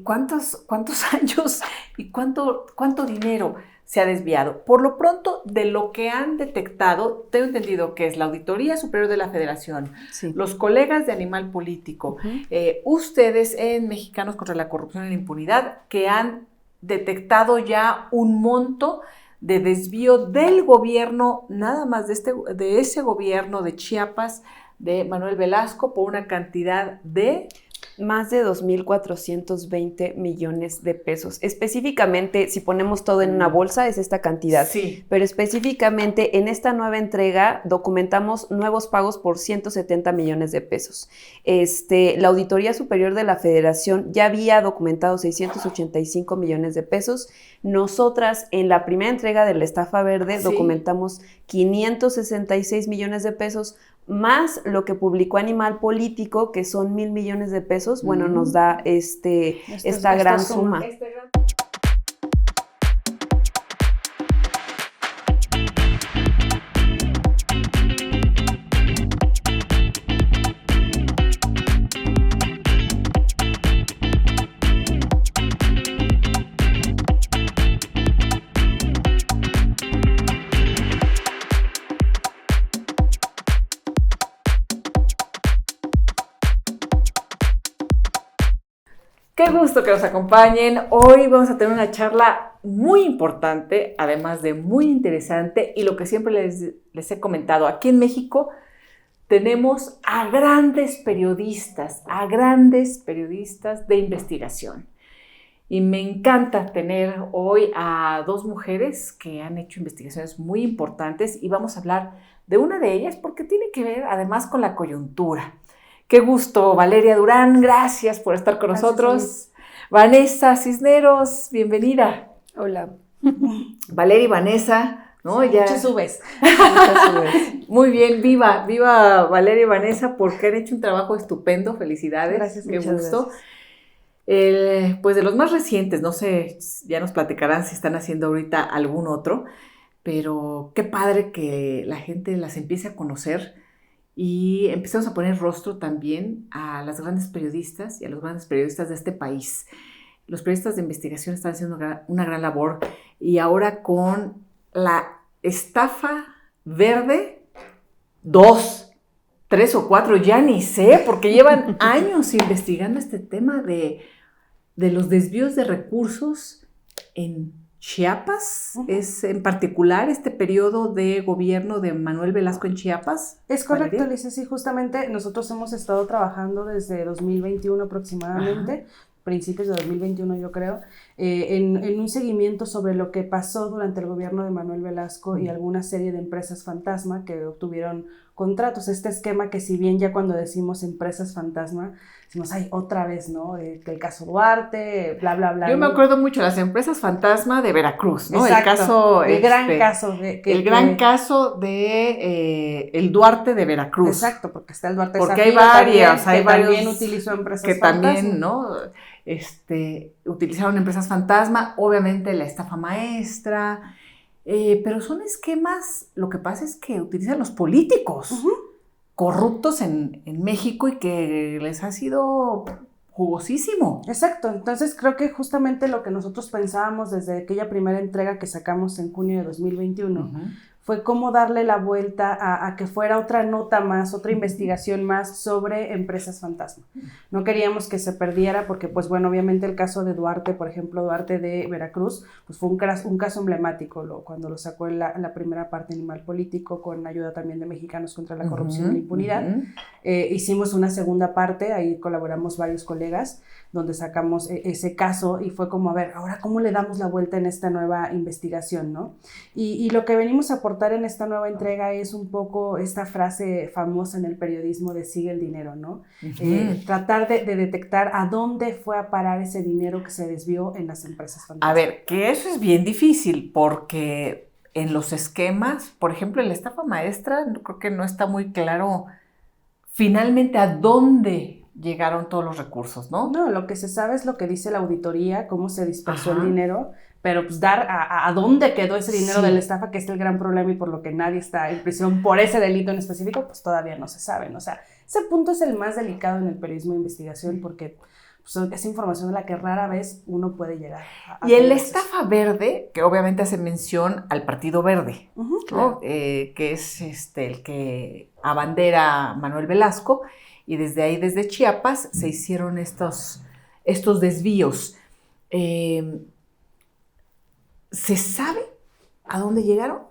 ¿Cuántos años y cuánto dinero se ha desviado? Por lo pronto, de lo que han detectado, tengo entendido que es la Auditoría Superior de la Federación, Sí. los colegas de Animal Político, ustedes en Mexicanos contra la Corrupción y la Impunidad, que han detectado ya un monto de desvío del gobierno, nada más de ese gobierno de Chiapas, de Manuel Velasco, por una cantidad de... Más de 2,420 millones de pesos. Específicamente, si ponemos todo en una bolsa, es esta cantidad. Sí. Pero específicamente en esta nueva entrega documentamos nuevos pagos por 170 millones de pesos. La Auditoría Superior de la Federación ya había documentado 685 millones de pesos. Nosotras, en la primera entrega de la estafa verde, documentamos 566 millones de pesos, más lo que publicó Animal Político, que son 1,000 millones de pesos, bueno, nos da esta gran suma. Qué gusto que nos acompañen. Hoy vamos a tener una charla muy importante, además de muy interesante, y lo que siempre les he comentado, aquí en México tenemos a grandes periodistas de investigación. Y me encanta tener hoy a dos mujeres que han hecho investigaciones muy importantes y vamos a hablar de una de ellas porque tiene que ver además con la coyuntura. Qué gusto, Valeria Durán, gracias por estar con nosotros. Vanessa Cisneros, bienvenida. Hola. Valeria y Vanessa, ¿no? Sí, ya. Muchas subes. Muy bien, viva Valeria y Vanessa porque han hecho un trabajo estupendo, felicidades. Gracias, qué muchas gusto. Gracias. Pues de los más recientes, no sé, ya nos platicarán si están haciendo ahorita algún otro, pero qué padre que la gente las empiece a conocer. Y empezamos a poner rostro también a las grandes periodistas y a los grandes periodistas de este país. Los periodistas de investigación están haciendo una gran labor y ahora con la estafa verde, 2, 3 o 4, ya ni sé, porque llevan años investigando este tema de los desvíos de recursos en Chiapas, es en particular este periodo de gobierno de Manuel Velasco en Chiapas. Es correcto, Alicia, sí, justamente nosotros hemos estado trabajando desde 2021 aproximadamente, principios de 2021 yo creo, en un seguimiento sobre lo que pasó durante el gobierno de Manuel Velasco y alguna serie de empresas fantasma que obtuvieron contratos. Este esquema que si bien ya cuando decimos empresas fantasma, decimos, ay, otra vez, ¿no? El caso Duarte, bla, bla, bla. Yo me acuerdo mucho de las empresas fantasma de Veracruz, ¿no? Exacto, el gran caso de el Duarte de Veracruz. Exacto, porque está el Duarte porque Zafiro, hay varios, también utilizó empresas que fantasma. También, ¿no? Utilizaron empresas fantasma, obviamente la estafa maestra, pero son esquemas, lo que pasa es que utilizan los políticos corruptos en México y que les ha sido jugosísimo. Exacto, entonces creo que justamente lo que nosotros pensábamos desde aquella primera entrega que sacamos en junio de 2021 fue cómo darle la vuelta a que fuera otra nota más, otra investigación más sobre empresas fantasma. No queríamos que se perdiera porque, pues bueno, obviamente el caso de Duarte, por ejemplo, Duarte de Veracruz, pues fue un caso emblemático cuando lo sacó en la primera parte Animal Político con ayuda también de Mexicanos contra la Corrupción y la Impunidad. Hicimos una segunda parte, ahí colaboramos varios colegas, donde sacamos ese caso y fue como, a ver, ahora cómo le damos la vuelta en esta nueva investigación, ¿no? Y lo que venimos a aportar en esta nueva entrega es un poco esta frase famosa en el periodismo de sigue el dinero, ¿no? Tratar de detectar a dónde fue a parar ese dinero que se desvió en las empresas fantasma. A ver, que eso es bien difícil porque en los esquemas, por ejemplo, en la estafa maestra, creo que no está muy claro finalmente a dónde llegaron todos los recursos, ¿no? No, lo que se sabe es lo que dice la auditoría, cómo se dispersó el dinero, pero pues dar a dónde quedó ese dinero de la estafa, que es el gran problema y por lo que nadie está en prisión por ese delito en específico, pues todavía no se sabe, ¿no? O sea, ese punto es el más delicado en el periodismo de investigación porque pues, es información a la que rara vez uno puede llegar. Y en la estafa verde, que obviamente hace mención al Partido Verde, ¿no? Claro. Que es el que abandera Manuel Velasco, y desde ahí, desde Chiapas, se hicieron estos desvíos. ¿Se sabe a dónde llegaron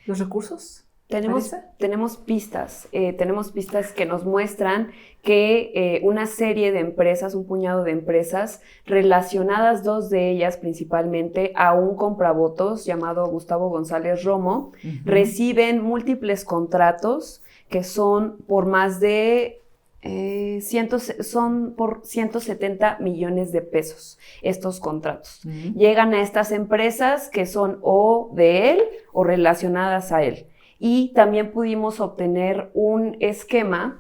los recursos? Tenemos pistas que nos muestran que una serie de empresas, un puñado de empresas relacionadas, 2 de ellas principalmente, a un compravotos llamado Gustavo González Romo, reciben múltiples contratos que son por más de son por 170 millones de pesos estos contratos. Llegan a estas empresas que son o de él o relacionadas a él. Y también pudimos obtener un esquema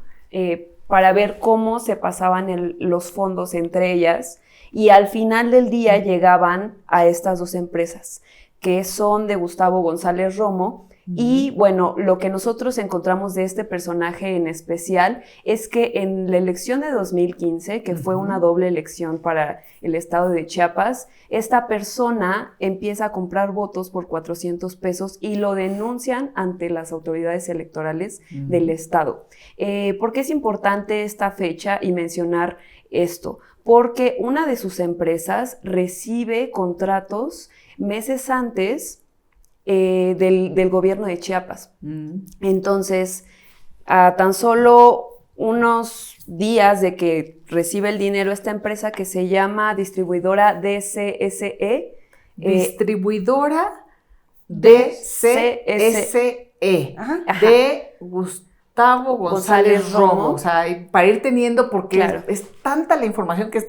para ver cómo se pasaban los fondos entre ellas, y al final del día llegaban a estas 2 empresas, que son de Gustavo González Romo. Y bueno, lo que nosotros encontramos de este personaje en especial es que en la elección de 2015, que fue una doble elección para el estado de Chiapas, esta persona empieza a comprar votos por 400 pesos y lo denuncian ante las autoridades electorales del estado. ¿Por qué es importante esta fecha y mencionar esto? Porque una de sus empresas recibe contratos meses antes del gobierno de Chiapas. Entonces, a tan solo unos días de que recibe el dinero esta empresa que se llama Distribuidora DCSE. Distribuidora DCSE. De Gustavo González Romo. O sea, para ir teniendo, porque claro, es tanta la información que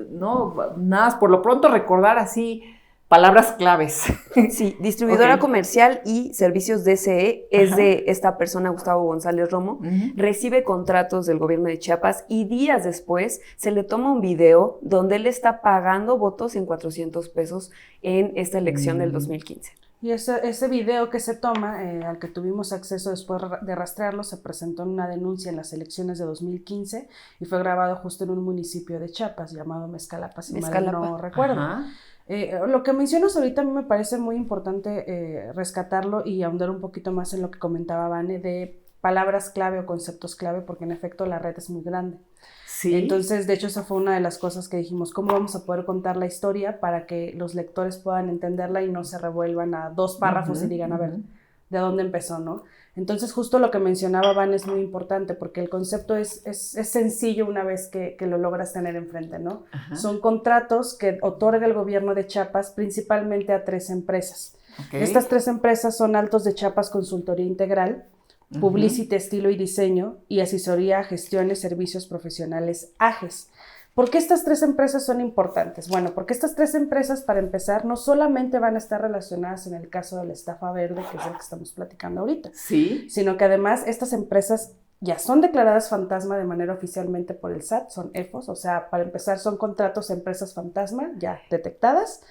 no, nada más por lo pronto recordar así palabras claves. Sí, distribuidora comercial y servicios DCE es de esta persona, Gustavo González Romo. Recibe contratos del gobierno de Chiapas y días después se le toma un video donde él está pagando votos en 400 pesos en esta elección del 2015. Y ese video que se toma, al que tuvimos acceso después de rastrearlo, se presentó en una denuncia en las elecciones de 2015 y fue grabado justo en un municipio de Chiapas llamado Mezcalapa, si mal no recuerdo. Lo que mencionas ahorita a mí me parece muy importante rescatarlo y ahondar un poquito más en lo que comentaba Vane de palabras clave o conceptos clave, porque en efecto la red es muy grande. Sí. Entonces, de hecho, esa fue una de las cosas que dijimos, ¿cómo vamos a poder contar la historia para que los lectores puedan entenderla y no se revuelvan a 2 párrafos y digan, a ver, ¿de dónde empezó, no? Entonces, justo lo que mencionaba Van es muy importante porque el concepto es sencillo una vez que lo logras tener enfrente, ¿no? Son contratos que otorga el gobierno de Chiapas principalmente a 3 empresas. Estas 3 empresas son Altos de Chiapas Consultoría Integral, Publicity Estilo y Diseño y Asesoría, Gestiones, Servicios Profesionales AGES. ¿Por qué estas 3 empresas son importantes? Bueno, porque estas 3 empresas, para empezar, no solamente van a estar relacionadas en el caso de la estafa verde, que es el que estamos platicando ahorita, sino que además estas empresas ya son declaradas fantasma de manera oficialmente por el SAT, son EFOS, o sea, para empezar son contratos de empresas fantasma ya detectadas,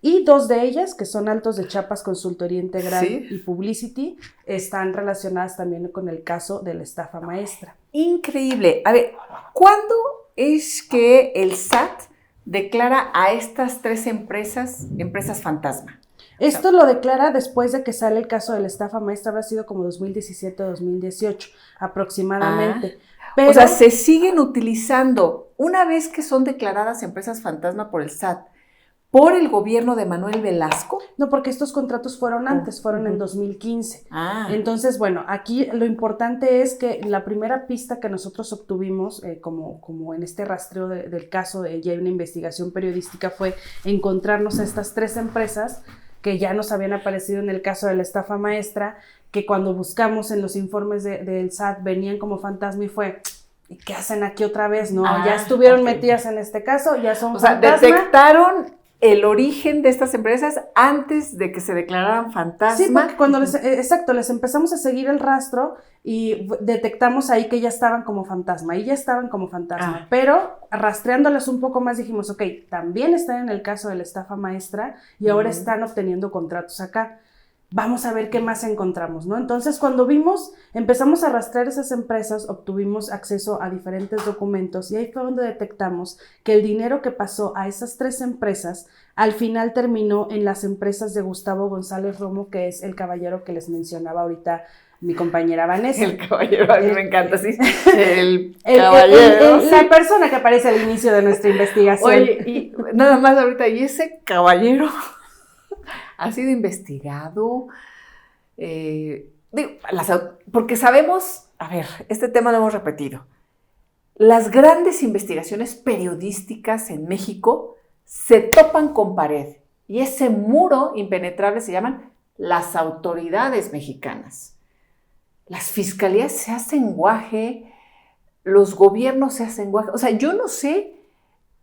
y 2 de ellas, que son Altos de Chiapas Consultoría Integral y Publicity, están relacionadas también con el caso de la estafa maestra. Increíble. A ver, ¿cuándo es que el SAT declara a estas 3 empresas fantasma? Esto lo declara después de que sale el caso de la estafa maestra, habrá sido como 2017 o 2018 aproximadamente. Pero, o sea, se siguen utilizando una vez que son declaradas empresas fantasma por el SAT. ¿Por el gobierno de Manuel Velasco? No, porque estos contratos fueron antes, fueron en 2015. Entonces, bueno, aquí lo importante es que la primera pista que nosotros obtuvimos, como en este rastreo del caso, ya una investigación periodística, fue encontrarnos a estas 3 empresas que ya nos habían aparecido en el caso de la estafa maestra, que cuando buscamos en los informes del SAT venían como fantasma y fue... ¿Y qué hacen aquí otra vez? No, ya estuvieron metidas en este caso, ya son fantasma. O sea, detectaron el origen de estas empresas antes de que se declararan fantasma. Sí, porque cuando les empezamos a seguir el rastro y detectamos ahí que ya estaban como fantasma, pero rastreándolas un poco más dijimos, ok, también están en el caso de la estafa maestra y ahora están obteniendo contratos acá. vamos a ver qué más encontramos, ¿no? Entonces, cuando empezamos a rastrear esas empresas, obtuvimos acceso a diferentes documentos y ahí fue donde detectamos que el dinero que pasó a esas 3 empresas al final terminó en las empresas de Gustavo González Romo, que es el caballero que les mencionaba ahorita mi compañera Vanessa. El caballero, a mí me encanta, sí. El caballero. La persona que aparece al inicio de nuestra investigación. Oye, y nada más ahorita, ¿y ese caballero ha sido investigado? Porque sabemos, a ver, este tema lo hemos repetido, las grandes investigaciones periodísticas en México se topan con pared y ese muro impenetrable se llaman las autoridades mexicanas. Las fiscalías se hacen guaje, los gobiernos se hacen guaje. O sea, yo no sé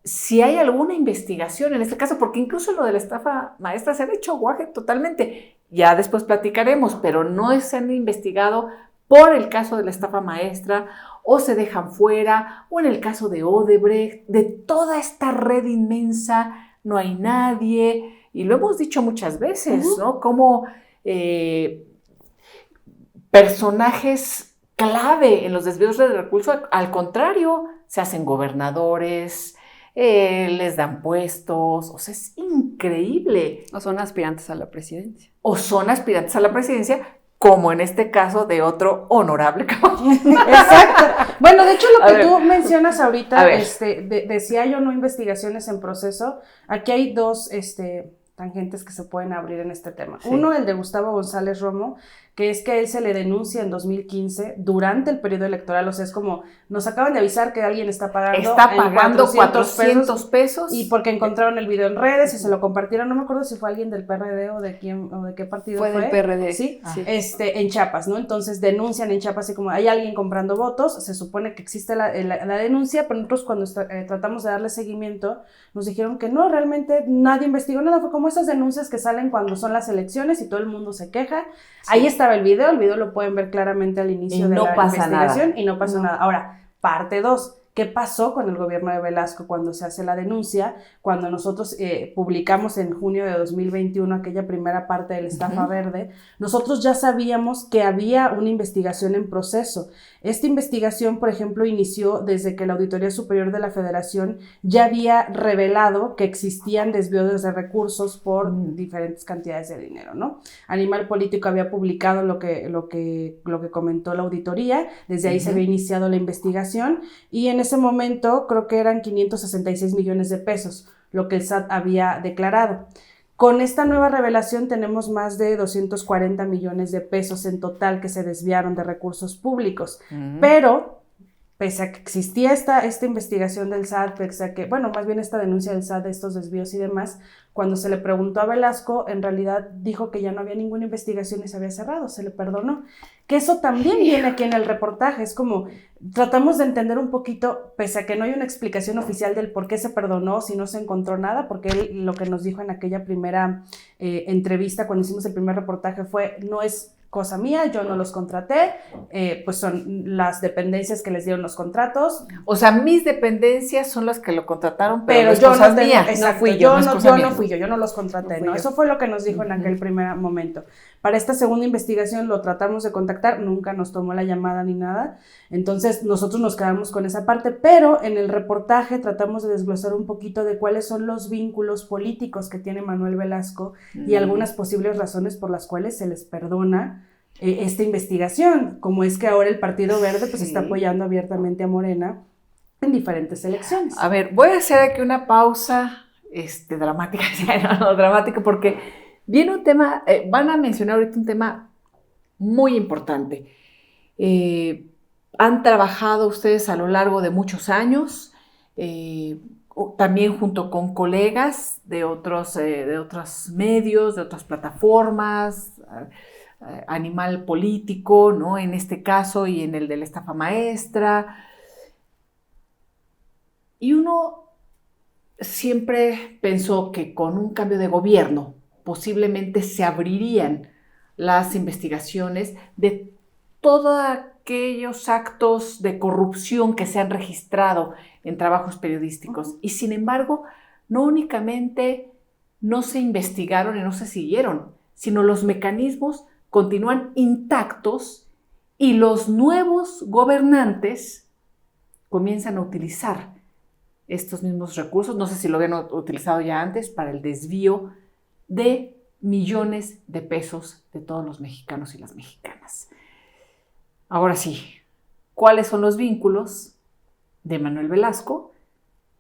si hay alguna investigación en este caso, porque incluso lo de la estafa maestra se han hecho guaje totalmente. Ya después platicaremos, pero no se han investigado por el caso de la estafa maestra, o se dejan fuera, o en el caso de Odebrecht, de toda esta red inmensa, no hay nadie, y lo hemos dicho muchas veces, ¿no? Como personajes clave en los desvíos de recursos, al contrario, se hacen gobernadores, les dan puestos, o sea, es increíble. O son aspirantes a la presidencia. Como en este caso de otro honorable caballero. Exacto. Bueno, de hecho, lo que tú mencionas ahorita, decía yo no investigaciones en proceso, aquí hay 2 tangentes que se pueden abrir en este tema. Sí. Uno, el de Gustavo González Romo, que es que a él se le denuncia en 2015 durante el periodo electoral, o sea, es como, nos acaban de avisar que alguien está pagando 400 pesos y porque encontraron el video en redes y se lo compartieron, no me acuerdo si fue alguien del PRD o de quién o de qué partido fue. Fue del PRD. Sí, en Chiapas, ¿no? Entonces denuncian en Chiapas así como hay alguien comprando votos, se supone que existe la denuncia, pero nosotros cuando tratamos de darle seguimiento, nos dijeron que no, realmente nadie investigó nada, fue como esas denuncias que salen cuando son las elecciones y todo el mundo se queja. Sí. Ahí estaba el video lo pueden ver claramente al inicio de la investigación y no pasó nada. Ahora, parte 2. ¿Qué pasó con el gobierno de Velasco cuando se hace la denuncia? Cuando nosotros publicamos en junio de 2021 aquella primera parte de la estafa verde, nosotros ya sabíamos que había una investigación en proceso. Esta investigación, por ejemplo, inició desde que la Auditoría Superior de la Federación ya había revelado que existían desvíos de recursos por diferentes cantidades de dinero, ¿no? Animal Político había publicado lo que comentó la auditoría, desde ahí se había iniciado la investigación y en ese momento creo que eran 566 millones de pesos, lo que el SAT había declarado. Con esta nueva revelación tenemos más de 240 millones de pesos en total que se desviaron de recursos públicos, pero pese a que existía esta investigación del SAT, pese a que, bueno, más bien esta denuncia del SAT de estos desvíos y demás, cuando se le preguntó a Velasco, en realidad dijo que ya no había ninguna investigación y se había cerrado, se le perdonó. Que eso también viene aquí en el reportaje, es como, tratamos de entender un poquito, pese a que no hay una explicación oficial del por qué se perdonó, si no se encontró nada, porque él lo que nos dijo en aquella primera entrevista, cuando hicimos el primer reportaje fue, no es cosa mía, yo no los contraté, pues son las dependencias que les dieron los contratos. O sea, mis dependencias son las que lo contrataron, pero yo no mía. Exacto, no fui yo no fui yo no los contraté, ¿no? Eso fue lo que nos dijo en aquel primer momento. Para esta segunda investigación lo tratamos de contactar, nunca nos tomó la llamada ni nada, entonces nosotros nos quedamos con esa parte, pero en el reportaje tratamos de desglosar un poquito de cuáles son los vínculos políticos que tiene Manuel Velasco y algunas posibles razones por las cuales se les perdona esta investigación, como es que ahora el Partido Verde pues está apoyando abiertamente a Morena en diferentes elecciones. A ver, voy a hacer aquí una pausa dramática, dramática, porque viene un tema, van a mencionar ahorita un tema muy importante. Han trabajado ustedes a lo largo de muchos años, también junto con colegas de otros medios, de otras plataformas, Animal Político, ¿no? En este caso y en el de la estafa maestra. Y uno siempre pensó que con un cambio de gobierno posiblemente se abrirían las investigaciones de todos aquellos actos de corrupción que se han registrado en trabajos periodísticos. Y sin embargo, no únicamente no se investigaron y no se siguieron, sino los mecanismos continúan intactos y los nuevos gobernantes comienzan a utilizar estos mismos recursos, no sé si lo habían utilizado ya antes, para el desvío de millones de pesos de todos los mexicanos y las mexicanas. Ahora sí, ¿cuáles son los vínculos de Manuel Velasco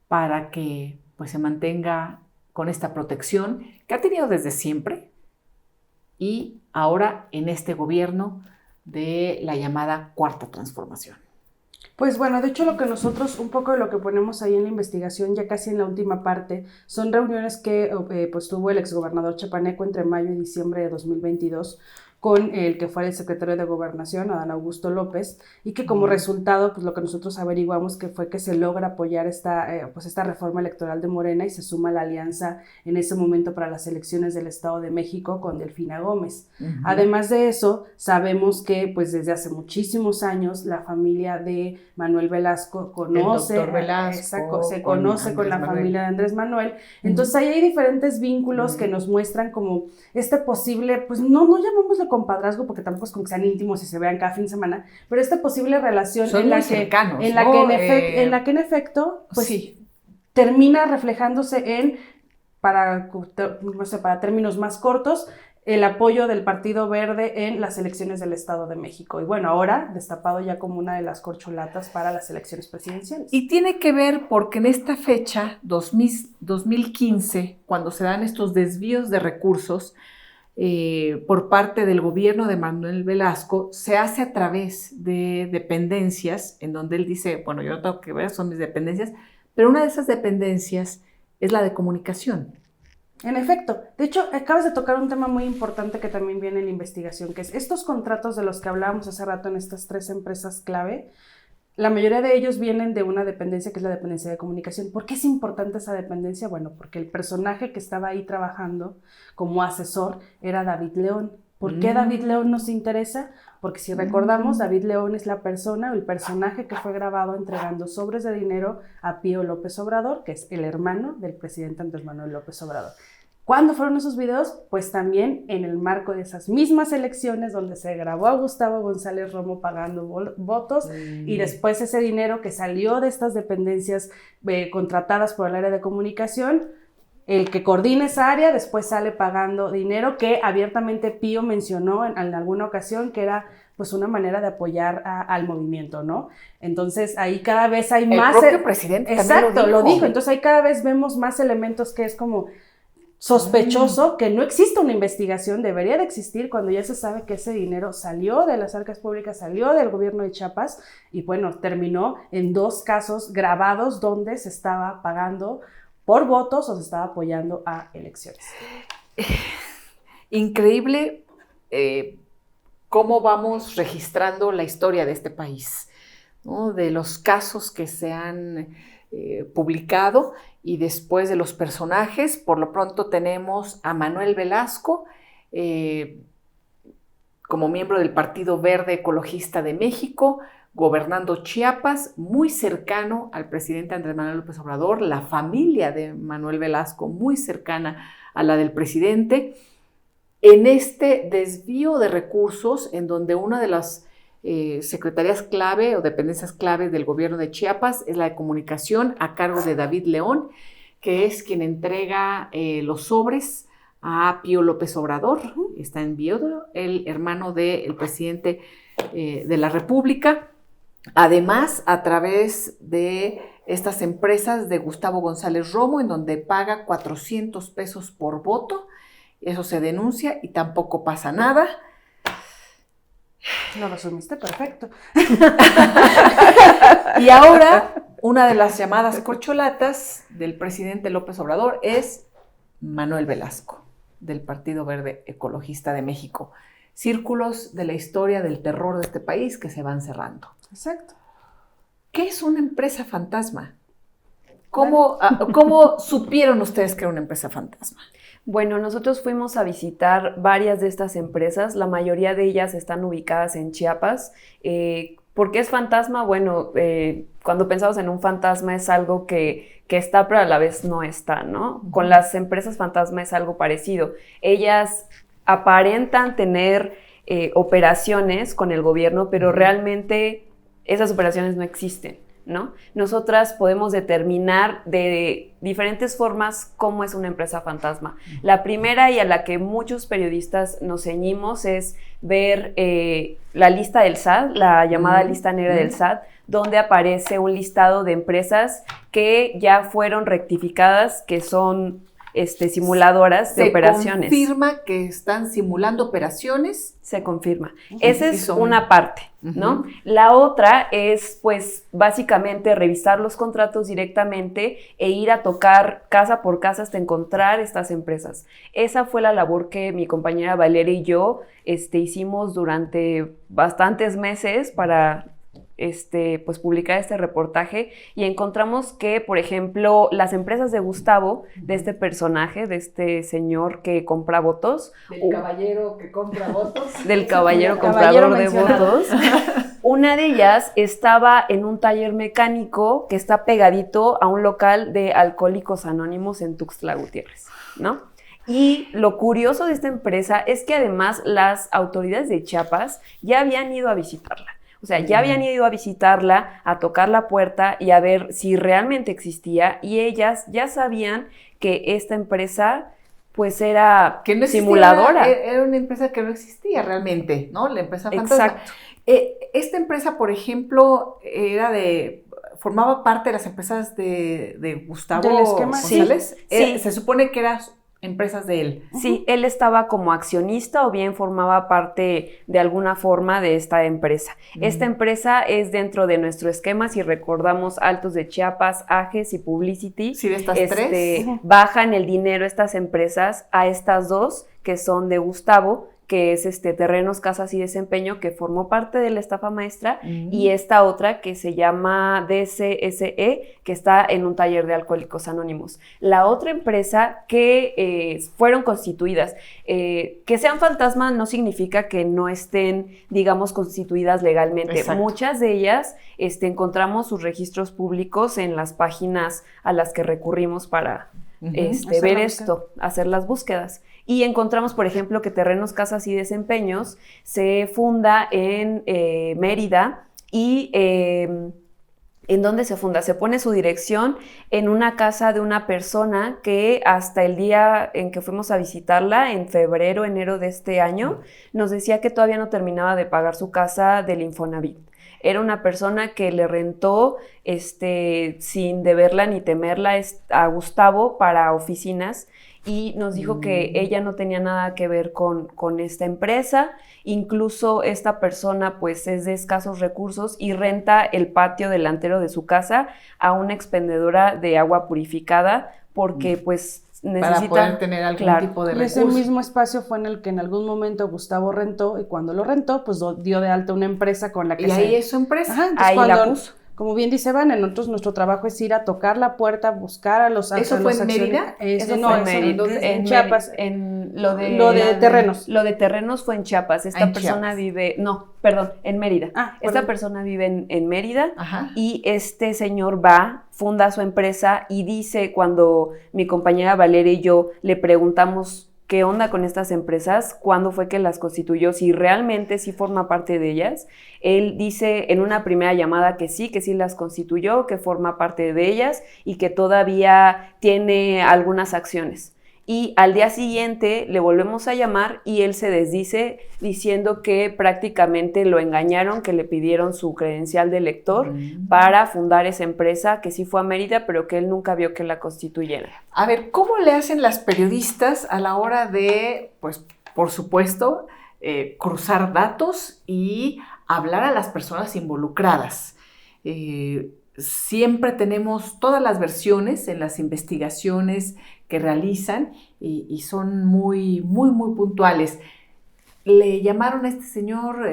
para que pues, se mantenga con esta protección que ha tenido desde siempre y ahora en este gobierno de la llamada Cuarta Transformación? Pues bueno, de hecho lo que nosotros, un poco de lo que ponemos ahí en la investigación, ya casi en la última parte, son reuniones que pues tuvo el exgobernador chapaneco entre mayo y diciembre de 2022 con el que fue el secretario de Gobernación, Adán Augusto López, y que como resultado, pues lo que nosotros averiguamos que fue que se logra apoyar esta reforma electoral de Morena y se suma la alianza en ese momento para las elecciones del Estado de México con Delfina Gómez. Además de eso, sabemos que pues desde hace muchísimos años la familia de Manuel Velasco conoce, se conoce con la familia de Andrés Manuel, entonces ahí hay diferentes vínculos que nos muestran como este posible, pues no llamémoslo compadrazgo porque tampoco es como que sean íntimos y se vean cada fin de semana, pero esta posible relación en la que en efecto pues sí, termina reflejándose en, para términos más cortos, el apoyo del Partido Verde en las elecciones del Estado de México. Y bueno, ahora destapado ya como una de las corcholatas para las elecciones presidenciales. Y tiene que ver porque en esta fecha, 2015, cuando se dan estos desvíos de recursos, por parte del gobierno de Manuel Velasco, se hace a través de dependencias, en donde él dice, bueno, yo no tengo que ver, son mis dependencias, pero una de esas dependencias es la de comunicación. En efecto, de hecho, acabas de tocar un tema muy importante que también viene en la investigación, que es estos contratos de los que hablábamos hace rato en estas 3 empresas clave. La mayoría de ellos vienen de una dependencia que es la dependencia de comunicación. ¿Por qué es importante esa dependencia? Bueno, porque el personaje que estaba ahí trabajando como asesor era David León. ¿Por qué David León nos interesa? Porque si recordamos, David León es la persona o el personaje que fue grabado entregando sobres de dinero a Pío López Obrador, que es el hermano del presidente Andrés Manuel López Obrador. ¿Cuándo fueron esos videos? Pues también en el marco de esas mismas elecciones donde se grabó a Gustavo González Romo pagando votos y después ese dinero que salió de estas dependencias contratadas por el área de comunicación, el que coordina esa área después sale pagando dinero que abiertamente Pío mencionó en alguna ocasión que era pues una manera de apoyar al movimiento, ¿no? Entonces ahí cada vez hay más... El propio presidente también lo dijo. Entonces ahí cada vez vemos más elementos que es como... sospechoso que no existe una investigación, debería de existir cuando ya se sabe que ese dinero salió de las arcas públicas, salió del gobierno de Chiapas y bueno, terminó en 2 casos grabados donde se estaba pagando por votos o se estaba apoyando a elecciones. Increíble cómo vamos registrando la historia de este país, ¿no? De los casos que se han publicado y después de los personajes. Por lo pronto tenemos a Manuel Velasco como miembro del Partido Verde Ecologista de México, gobernando Chiapas, muy cercano al presidente Andrés Manuel López Obrador, la familia de Manuel Velasco muy cercana a la del presidente, en este desvío de recursos en donde una de las secretarías clave o dependencias clave del gobierno de Chiapas es la de comunicación a cargo de David León, que es quien entrega los sobres a Pío López Obrador. Está en Viodo, el hermano del presidente de la República. Además, a través de estas empresas de Gustavo González Romo, en donde paga 400 pesos por voto. Eso se denuncia y tampoco pasa nada. Lo resumiste perfecto. Y ahora, una de las llamadas corcholatas del presidente López Obrador es Manuel Velasco, del Partido Verde Ecologista de México. Círculos de la historia del terror de este país que se van cerrando. Exacto. ¿Qué es una empresa fantasma? ¿Cómo supieron ustedes que era una empresa fantasma? Bueno, nosotros fuimos a visitar varias de estas empresas, la mayoría de ellas están ubicadas en Chiapas. ¿Por qué es fantasma? Bueno, cuando pensamos en un fantasma es algo que está pero a la vez no está, ¿no? Con las empresas fantasma es algo parecido. Ellas aparentan tener operaciones con el gobierno, pero realmente esas operaciones no existen, ¿no? Nosotras podemos determinar de diferentes formas cómo es una empresa fantasma. La primera, y a la que muchos periodistas nos ceñimos, es ver la lista del SAT, la llamada lista negra del SAT, donde aparece un listado de empresas que ya fueron rectificadas, que son simuladoras de operaciones. ¿Se confirma que están simulando operaciones? Se confirma. Esa es una parte, ¿no? La otra es, pues, básicamente revisar los contratos directamente e ir a tocar casa por casa hasta encontrar estas empresas. Esa fue la labor que mi compañera Valeria y yo hicimos durante bastantes meses para pues publicar este reportaje, y encontramos que, por ejemplo, las empresas de Gustavo, de este personaje, de este señor que compra votos. Del caballero que compra votos. Del caballero comprador de votos. Una de ellas estaba en un taller mecánico que está pegadito a un local de Alcohólicos Anónimos en Tuxtla Gutiérrez, ¿no? Y lo curioso de esta empresa es que además las autoridades de Chiapas ya habían ido a visitarla. O sea, ya habían ido a visitarla, a tocar la puerta y a ver si realmente existía, y ellas ya sabían que esta empresa pues era que no existía, simuladora. Era una empresa que no existía realmente, ¿no? La empresa fantasma. Exacto. Esta empresa, por ejemplo, formaba parte de las empresas de Gustavo González. Sí. Se supone que eran empresas de él. Sí, él estaba como accionista o bien formaba parte de alguna forma de esta empresa. Esta empresa es dentro de nuestro esquema, si recordamos, Altos de Chiapas, Ages y Publicity. Sí, de estas tres. Bajan el dinero estas empresas a estas dos que son de Gustavo, que es Terrenos, Casas y Desempeño, que formó parte de la estafa maestra, y esta otra que se llama DCSE, que está en un taller de Alcohólicos Anónimos. La otra empresa que fueron constituidas, que sean fantasmas no significa que no estén, digamos, constituidas legalmente. Exacto. Muchas de ellas encontramos sus registros públicos en las páginas a las que recurrimos para ver esto, hacer las búsquedas. Y encontramos, por ejemplo, que Terrenos, Casas y Desempeños se funda en Mérida, y ¿en dónde se funda? Se pone su dirección en una casa de una persona que hasta el día en que fuimos a visitarla, en febrero, enero de este año, nos decía que todavía no terminaba de pagar su casa del Infonavit. Era una persona que le rentó sin deberla ni temerla a Gustavo para oficinas, y nos dijo que ella no tenía nada que ver con esta empresa. Incluso esta persona pues es de escasos recursos y renta el patio delantero de su casa a una expendedora de agua purificada porque pues necesita... Para poder tener algún tipo de recurso. Y ese mismo espacio fue en el que en algún momento Gustavo rentó, y cuando lo rentó pues dio de alta una empresa con la que ahí es su empresa. Ajá, ahí la puso. Como bien dice Van, nuestro trabajo es ir a tocar la puerta, buscar a los ¿Eso fue en Mérida? Eso fue en Chiapas. Lo de Terrenos. Lo de Terrenos fue en Chiapas. Esta persona vive... No, perdón, en Mérida. Esta persona vive en Mérida. Ajá. Y este señor funda su empresa y dice, cuando mi compañera Valeria y yo le preguntamos qué onda con estas empresas, cuándo fue que las constituyó, si realmente sí forma parte de ellas. Él dice en una primera llamada que sí las constituyó, que forma parte de ellas y que todavía tiene algunas acciones. Y al día siguiente le volvemos a llamar y él se desdice diciendo que prácticamente lo engañaron, que le pidieron su credencial de lector para fundar esa empresa, que sí fue a Mérida, pero que él nunca vio que la constituyera. A ver, ¿cómo le hacen las periodistas a la hora de, pues, por supuesto, cruzar datos y hablar a las personas involucradas? Siempre tenemos todas las versiones en las investigaciones que realizan y son muy, muy, muy puntuales. Le llamaron a este señor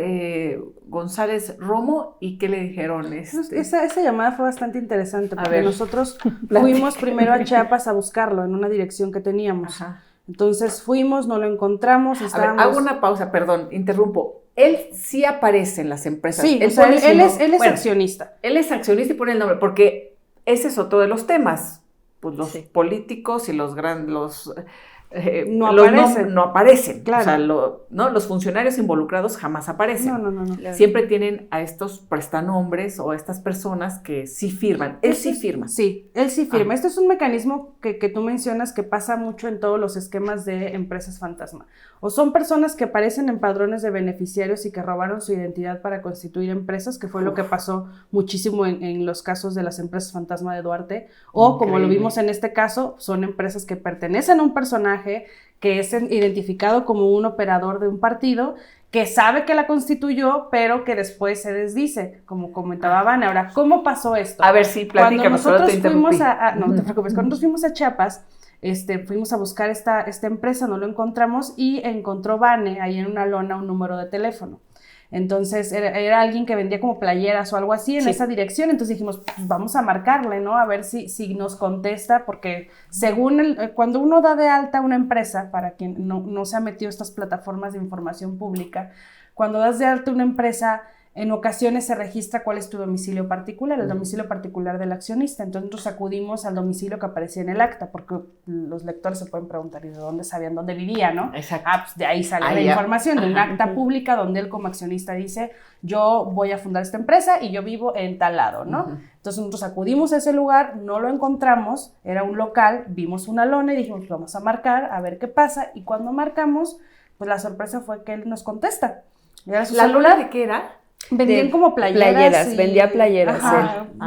González Romo, ¿y qué le dijeron? Esa llamada fue bastante interesante porque nosotros fuimos primero a Chiapas a buscarlo en una dirección que teníamos. Ajá. Entonces fuimos, no lo encontramos. Hago una pausa, perdón, interrumpo. Él sí aparece en las empresas. Sí, él es accionista. Él es accionista y pone el nombre, porque ese es otro de los temas. Pues los políticos y los no los aparecen. no aparecen. Claro. O sea, ¿no? Los funcionarios involucrados jamás aparecen. No. Claro. Siempre tienen a estos prestanombres o a estas personas que sí firman. Él sí firma. Sí, él sí firma. Este es un mecanismo que tú mencionas que pasa mucho en todos los esquemas de empresas fantasma. O son personas que aparecen en padrones de beneficiarios y que robaron su identidad para constituir empresas, que fue lo que pasó muchísimo en los casos de las empresas fantasma de Duarte. O, como lo vimos en este caso, son empresas que pertenecen a un personaje que es identificado como un operador de un partido, que sabe que la constituyó, pero que después se desdice, como comentaba Vane. Ahora, ¿cómo pasó esto? A ver, sí, platícanos. Cuando nosotros fuimos no te preocupes, cuando nosotros fuimos a Chiapas, fuimos a buscar esta empresa, no lo encontramos, y encontró Vane ahí en una lona un número de teléfono. Entonces era alguien que vendía como playeras o algo así en esa dirección. Entonces dijimos, pues vamos a marcarle, ¿no? A ver si nos contesta, porque según cuando uno da de alta una empresa, para quien no se ha metido a estas plataformas de información pública, cuando das de alta una empresa, en ocasiones se registra cuál es tu domicilio particular, el domicilio particular del accionista. Entonces nosotros acudimos al domicilio que aparecía en el acta, porque los lectores se pueden preguntar, ¿y de dónde sabían dónde vivía, no? Exacto. Pues de ahí sale la información, de un acta pública donde él como accionista dice, yo voy a fundar esta empresa y yo vivo en tal lado, ¿no? Entonces nosotros acudimos a ese lugar, no lo encontramos, era un local, vimos una lona y dijimos, pues vamos a marcar, a ver qué pasa. Y cuando marcamos, pues la sorpresa fue que él nos contesta. ¿La lona de qué era? Vendían como playeras. Vendía playeras.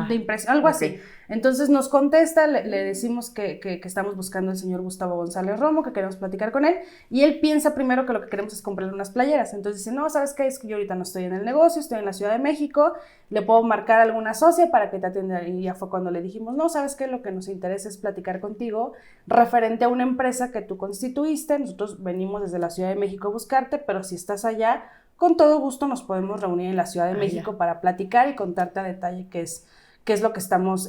De impresión, algo así. Entonces nos contesta, le decimos que estamos buscando al señor Gustavo González Romo, que queremos platicar con él, y él piensa primero que lo que queremos es comprarle unas playeras. Entonces dice, no, ¿sabes qué? Es que yo ahorita no estoy en el negocio, estoy en la Ciudad de México, le puedo marcar a alguna socia para que te atienda. Y ya fue cuando le dijimos, no, ¿sabes qué? Lo que nos interesa es platicar contigo referente a una empresa que tú constituiste. Nosotros venimos desde la Ciudad de México a buscarte, pero si estás allá, con todo gusto nos podemos reunir en la Ciudad de México para platicar y contarte a detalle qué es lo que estamos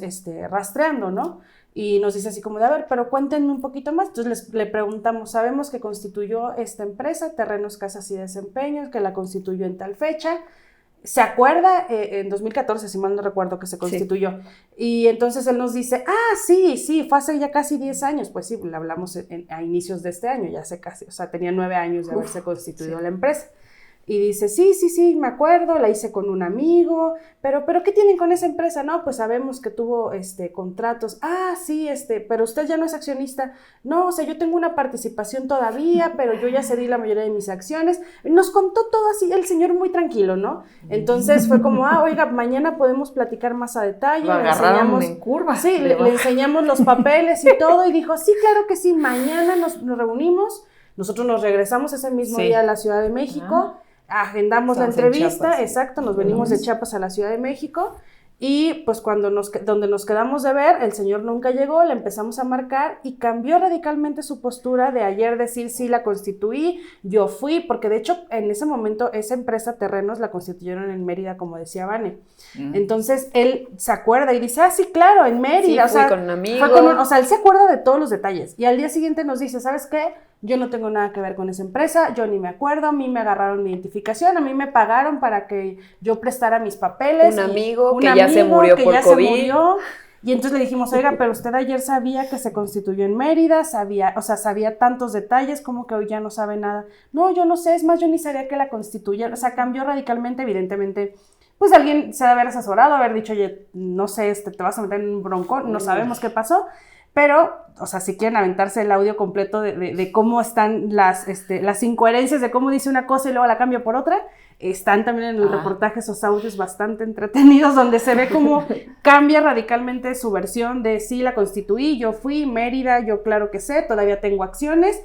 rastreando, ¿no? Y nos dice así como de, a ver, pero cuéntenme un poquito más. Entonces le preguntamos, sabemos que constituyó esta empresa, Terrenos, Casas y Desempeños, que la constituyó en tal fecha. ¿Se acuerda? En 2014, si mal no recuerdo, que se constituyó. Sí. Y entonces él nos dice, sí, fue hace ya casi 10 años. Pues sí, le hablamos a inicios de este año, ya hace casi, o sea, tenía 9 años de haberse constituido la empresa. Y dice, sí, me acuerdo, la hice con un amigo, pero ¿qué tienen con esa empresa? No, pues sabemos que tuvo contratos. Sí, pero usted ya no es accionista. No, o sea, yo tengo una participación todavía, pero yo ya cedí la mayoría de mis acciones. Nos contó todo así, el señor muy tranquilo, ¿no? Entonces fue como, oiga, mañana podemos platicar más a detalle. Lo agarraron en curva. Sí, le enseñamos los papeles y todo, y dijo, sí, claro que sí, mañana nos reunimos. Nosotros nos regresamos ese mismo día a la Ciudad de México. Agendamos la entrevista, Chiapas, nos venimos de Chiapas a la Ciudad de México, y pues donde nos quedamos de ver, el señor nunca llegó, le empezamos a marcar y cambió radicalmente su postura de ayer decir, sí, la constituí, yo fui, porque de hecho en ese momento esa empresa Terrenos la constituyeron en Mérida, como decía Vane. Entonces él se acuerda y dice, sí, claro, en Mérida. Sí, fui con un amigo. Él se acuerda de todos los detalles, y al día siguiente nos dice, ¿sabes qué? Yo no tengo nada que ver con esa empresa, yo ni me acuerdo, a mí me agarraron mi identificación, a mí me pagaron para que yo prestara mis papeles. Un amigo que ya se murió por COVID. Y entonces le dijimos, oiga, pero usted ayer sabía que se constituyó en Mérida, sabía tantos detalles, como que hoy ya no sabe nada. No, yo no sé, es más, yo ni sabía que la constituyeron. O sea, cambió radicalmente, evidentemente. Pues alguien se debe haber asesorado, haber dicho, oye, no sé, te vas a meter en un broncón, no sabemos qué pasó. Pero, o sea, si quieren aventarse el audio completo de cómo están las incoherencias, de cómo dice una cosa y luego la cambia por otra, están también en el reportaje esos audios bastante entretenidos, donde se ve cómo cambia radicalmente su versión de sí, la constituí, yo fui, Mérida, yo claro que sé, todavía tengo acciones,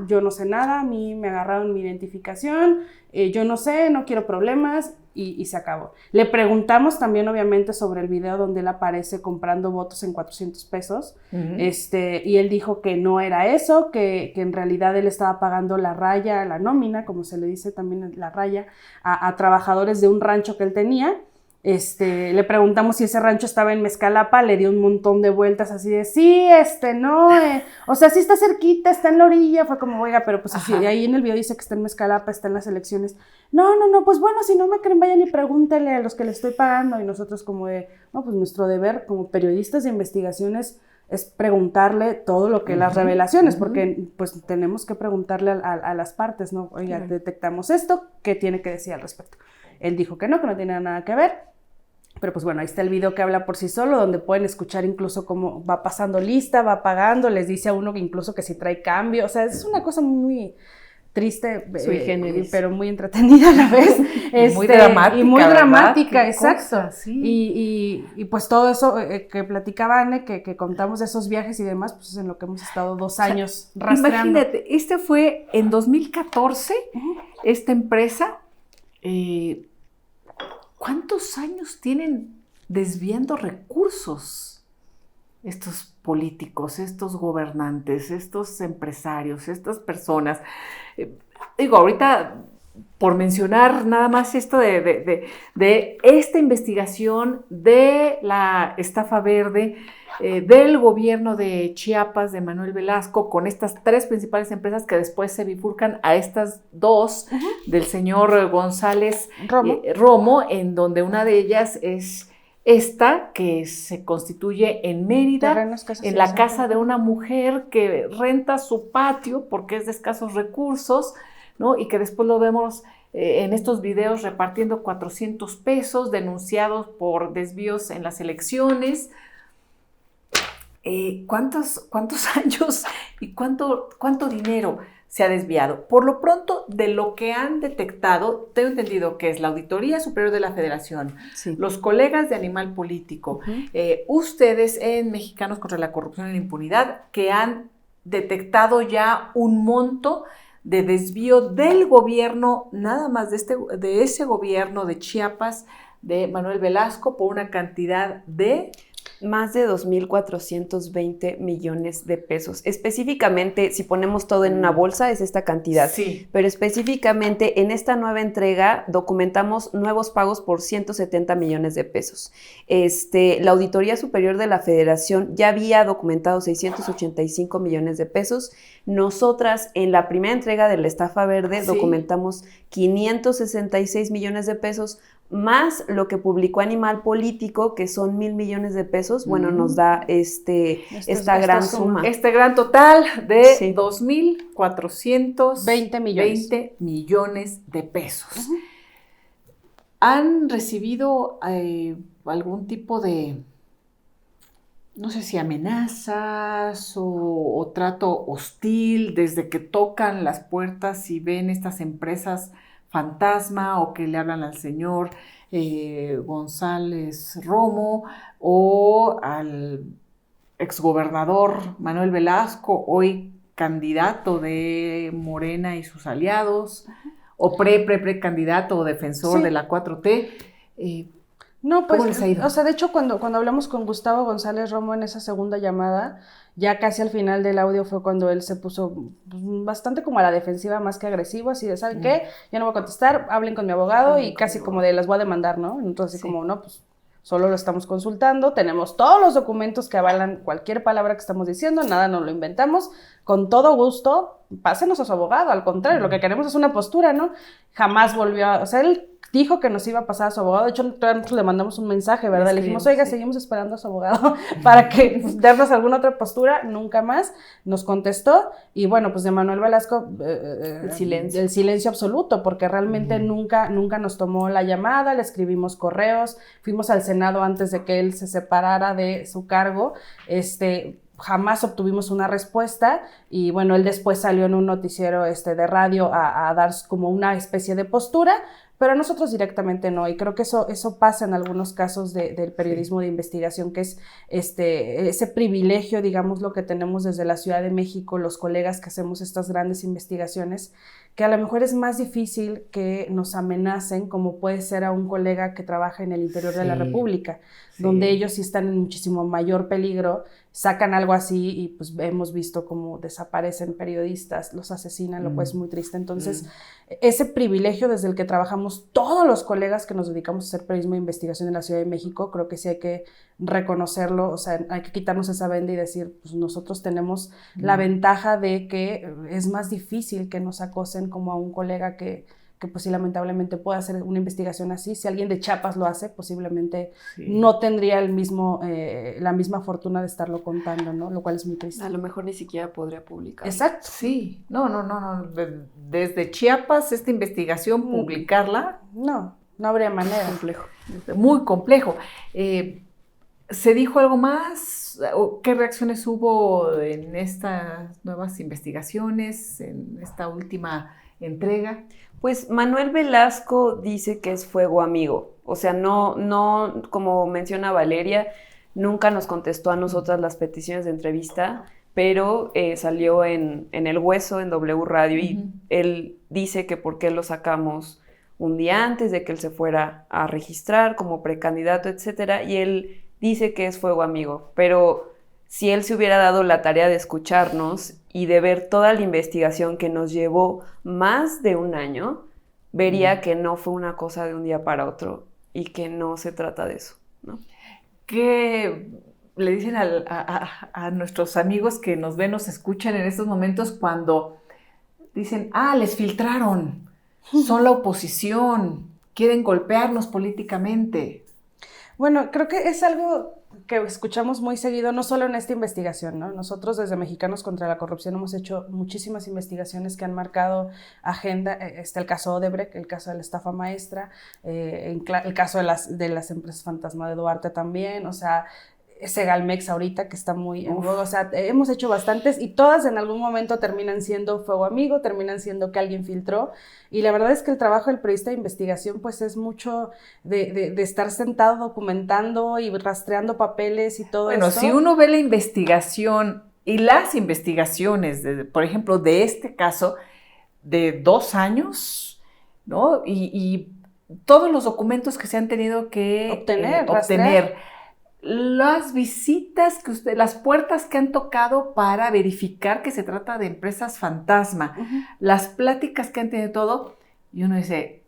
yo no sé nada, a mí me agarraron mi identificación, yo no sé, no quiero problemas, y se acabó. Le preguntamos también, obviamente, sobre el video donde él aparece comprando votos en 400 pesos, y él dijo que no era eso, que en realidad él estaba pagando la raya, la nómina, como se le dice también la raya, a trabajadores de un rancho que él tenía. Le preguntamos si ese rancho estaba en Mezcalapa, le dio un montón de vueltas así de, sí, no, o sea, sí está cerquita, está en la orilla, fue como, oiga, pero pues así, ahí en el video dice que está en Mezcalapa, está en las elecciones, no, pues bueno, si no me creen, vayan y pregúntenle a los que le estoy pagando, y nosotros como de, no, pues nuestro deber como periodistas de investigaciones es preguntarle todo lo que las revelaciones, porque pues tenemos que preguntarle a las partes, ¿no? Oiga, detectamos esto, ¿qué tiene que decir al respecto? Él dijo que no tiene nada que ver, pero pues bueno, ahí está el video que habla por sí solo, donde pueden escuchar incluso cómo va pasando lista, va pagando, les dice a uno que incluso que si trae cambio, o sea, es una cosa muy triste, pero muy entretenida a la vez. Muy dramática. Y muy dramática, exacto. Cosa, sí. Y pues todo eso que platicaba Anne, que contamos de esos viajes y demás, pues es en lo que hemos estado 2 años rastreando. Imagínate, este fue en 2014, esta empresa, ¿cuántos años tienen desviando recursos estos políticos, estos gobernantes, estos empresarios, estas personas? Digo, ahorita, por mencionar nada más esto de esta investigación de la estafa verde, del gobierno de Chiapas, de Manuel Velasco, con estas 3 principales empresas que después se bifurcan a estas 2 del señor González Romo, en donde una de ellas es esta que se constituye en Mérida, en la casa de una mujer que renta su patio porque es de escasos recursos, ¿no? Y que después lo vemos en estos videos repartiendo 400 pesos denunciados por desvíos en las elecciones. ¿Cuántos años y cuánto dinero se ha desviado? Por lo pronto, de lo que han detectado, tengo entendido que es la Auditoría Superior de la Federación, los colegas de Animal Político, ustedes en Mexicanos contra la Corrupción y la Impunidad, que han detectado ya un monto de desvío del gobierno, nada más de ese gobierno de Chiapas, de Manuel Velasco, por una cantidad de... Más de 2.420 millones de pesos. Específicamente, si ponemos todo en una bolsa, es esta cantidad. Sí. Pero específicamente, en esta nueva entrega, documentamos nuevos pagos por 170 millones de pesos. La Auditoría Superior de la Federación ya había documentado 685 millones de pesos. Nosotras, en la primera entrega de la estafa verde, documentamos 566 millones de pesos, más lo que publicó Animal Político, que son 1,000 millones de pesos, bueno, nos da esta gran suma. Este gran total de 2,420 millones de pesos. ¿Han recibido algún tipo de, no sé si amenazas o trato hostil desde que tocan las puertas y ven estas empresas fantasma o que le hablan al señor González Romo o al exgobernador Manuel Velasco, hoy candidato de Morena y sus aliados, o precandidato o defensor de la 4T? No, pues, ¿cómo les ha ido? O sea, de hecho, cuando hablamos con Gustavo González Romo en esa segunda llamada, ya casi al final del audio fue cuando él se puso bastante como a la defensiva, más que agresivo, así de, ¿saben qué? Yo no voy a contestar, hablen con mi abogado y casi como de, las voy a demandar, ¿no? Entonces, así como, no, pues, solo lo estamos consultando, tenemos todos los documentos que avalan cualquier palabra que estamos diciendo, nada nos lo inventamos, con todo gusto, pásenos a su abogado, al contrario, lo que queremos es una postura, ¿no? Jamás volvió o sea, él dijo que nos iba a pasar a su abogado, de hecho nosotros le mandamos un mensaje, ¿verdad? Le dijimos, oiga, seguimos esperando a su abogado para que darnos alguna otra postura, nunca más, nos contestó, y bueno, pues de Manuel Velasco, el silencio absoluto, porque realmente nunca nos tomó la llamada, le escribimos correos, fuimos al Senado antes de que él se separara de su cargo, jamás obtuvimos una respuesta, y bueno, él después salió en un noticiero de radio a dar como una especie de postura, pero nosotros directamente no, y creo que eso pasa en algunos casos del periodismo de investigación, que es ese privilegio, digamos, lo que tenemos desde la Ciudad de México, los colegas que hacemos estas grandes investigaciones, que a lo mejor es más difícil que nos amenacen, como puede ser a un colega que trabaja en el interior de la República, donde ellos sí están en muchísimo mayor peligro, sacan algo así y pues hemos visto cómo desaparecen periodistas, los asesinan, lo cual es muy triste. Entonces, ese privilegio desde el que trabajamos todos los colegas que nos dedicamos a hacer periodismo de investigación en la Ciudad de México, creo que sí hay que reconocerlo, o sea, hay que quitarnos esa venda y decir, pues nosotros tenemos la ventaja de que es más difícil que nos acosen como a un colega que que pues sí, lamentablemente puede hacer una investigación así. Si alguien de Chiapas lo hace, posiblemente no tendría la misma fortuna de estarlo contando, ¿no? Lo cual es muy triste. A lo mejor ni siquiera podría publicar. Exacto. Sí, no. Desde Chiapas, esta investigación, publicarla. No habría manera. Complejo. Muy complejo. ¿Se dijo algo más? ¿Qué reacciones hubo en estas nuevas investigaciones, en esta última entrega? Pues Manuel Velasco dice que es fuego amigo. O sea, no, como menciona Valeria, nunca nos contestó a nosotras las peticiones de entrevista, pero salió en El Hueso, en W Radio, y él dice que por qué lo sacamos un día antes de que él se fuera a registrar como precandidato, etcétera, y él dice que es fuego amigo, pero si él se hubiera dado la tarea de escucharnos y de ver toda la investigación que nos llevó más de un año, vería que no fue una cosa de un día para otro y que no se trata de eso, ¿no? ¿Qué le dicen a nuestros amigos que nos ven, nos escuchan en estos momentos cuando dicen, les filtraron, son la oposición, quieren golpearnos políticamente? Bueno, creo que es algo que escuchamos muy seguido, no solo en esta investigación, ¿no? Nosotros desde Mexicanos contra la Corrupción hemos hecho muchísimas investigaciones que han marcado agenda. Está el caso Odebrecht, el caso de la estafa maestra, el caso de las empresas fantasma de Duarte también, o sea, Segalmex ahorita que está muy en boga, o sea, hemos hecho bastantes y todas en algún momento terminan siendo fuego amigo, terminan siendo que alguien filtró, y la verdad es que el trabajo del periodista de investigación pues es mucho de estar sentado documentando y rastreando papeles y todo eso. Bueno, si uno ve la investigación y las investigaciones, por ejemplo, de este caso de 2 años, ¿no? Y todos los documentos que se han tenido que obtener, las visitas las puertas que han tocado para verificar que se trata de empresas fantasma, las pláticas que han tenido todo, y uno dice,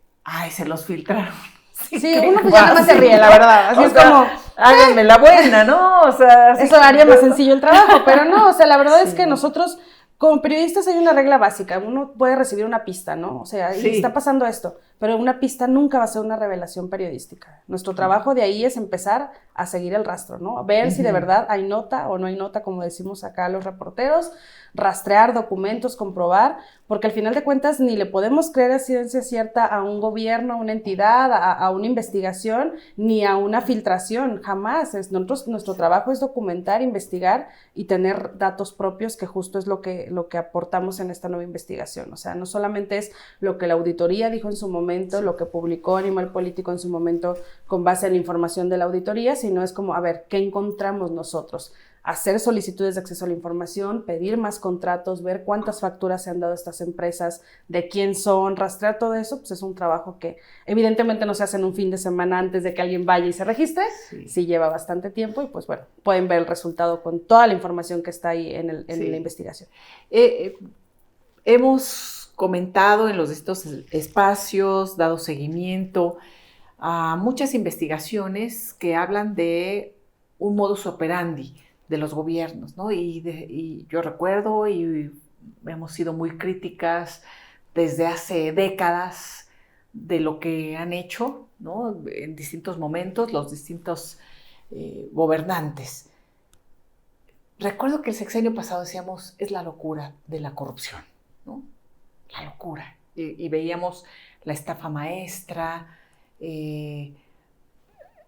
se los filtraron. Sí, uno pues ya nada más se ríe, la verdad. Así es como, háganme la buena, ¿no? O sea, eso haría más sencillo el trabajo, pero no, o sea, la verdad es que nosotros, como periodistas, hay una regla básica. Uno puede recibir una pista, ¿no? O sea, y está pasando esto, pero una pista nunca va a ser una revelación periodística. Nuestro trabajo de ahí es empezar a seguir el rastro, ¿no? Ver si de verdad hay nota o no hay nota, como decimos acá los reporteros, rastrear documentos, comprobar, porque al final de cuentas ni le podemos creer a ciencia cierta a un gobierno, a una entidad, a una investigación, ni a una filtración, jamás. Nuestro trabajo es documentar, investigar y tener datos propios, que justo es lo que aportamos en esta nueva investigación. O sea, no solamente es lo que la auditoría dijo en su momento, lo que publicó Animal Político en su momento con base en la información de la auditoría, sino es como, a ver, ¿qué encontramos nosotros? Hacer solicitudes de acceso a la información, pedir más contratos, ver cuántas facturas se han dado a estas empresas, de quién son, rastrear todo eso, pues es un trabajo que evidentemente no se hace en un fin de semana antes de que alguien vaya y se registre, sí lleva bastante tiempo y pues bueno, pueden ver el resultado con toda la información que está ahí en la investigación. Hemos comentado en los distintos espacios, dado seguimiento a muchas investigaciones que hablan de un modus operandi de los gobiernos, ¿no? Y yo recuerdo, y hemos sido muy críticas desde hace décadas de lo que han hecho, ¿no? En distintos momentos, los distintos gobernantes. Recuerdo que el sexenio pasado decíamos, es la locura de la corrupción, ¿no? La locura. Y veíamos la estafa maestra,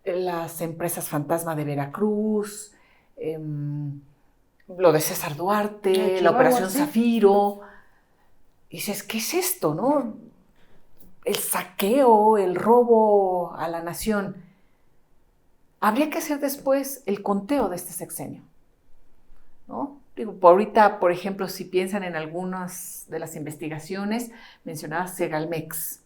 las empresas fantasma de Veracruz, lo de César Duarte, la Operación Zafiro. Y dices, ¿qué es esto, no? El saqueo, el robo a la nación. Habría que hacer después el conteo de este sexenio, ¿no? Digo, ahorita, por ejemplo, si piensan en algunas de las investigaciones, mencionaba Segalmex.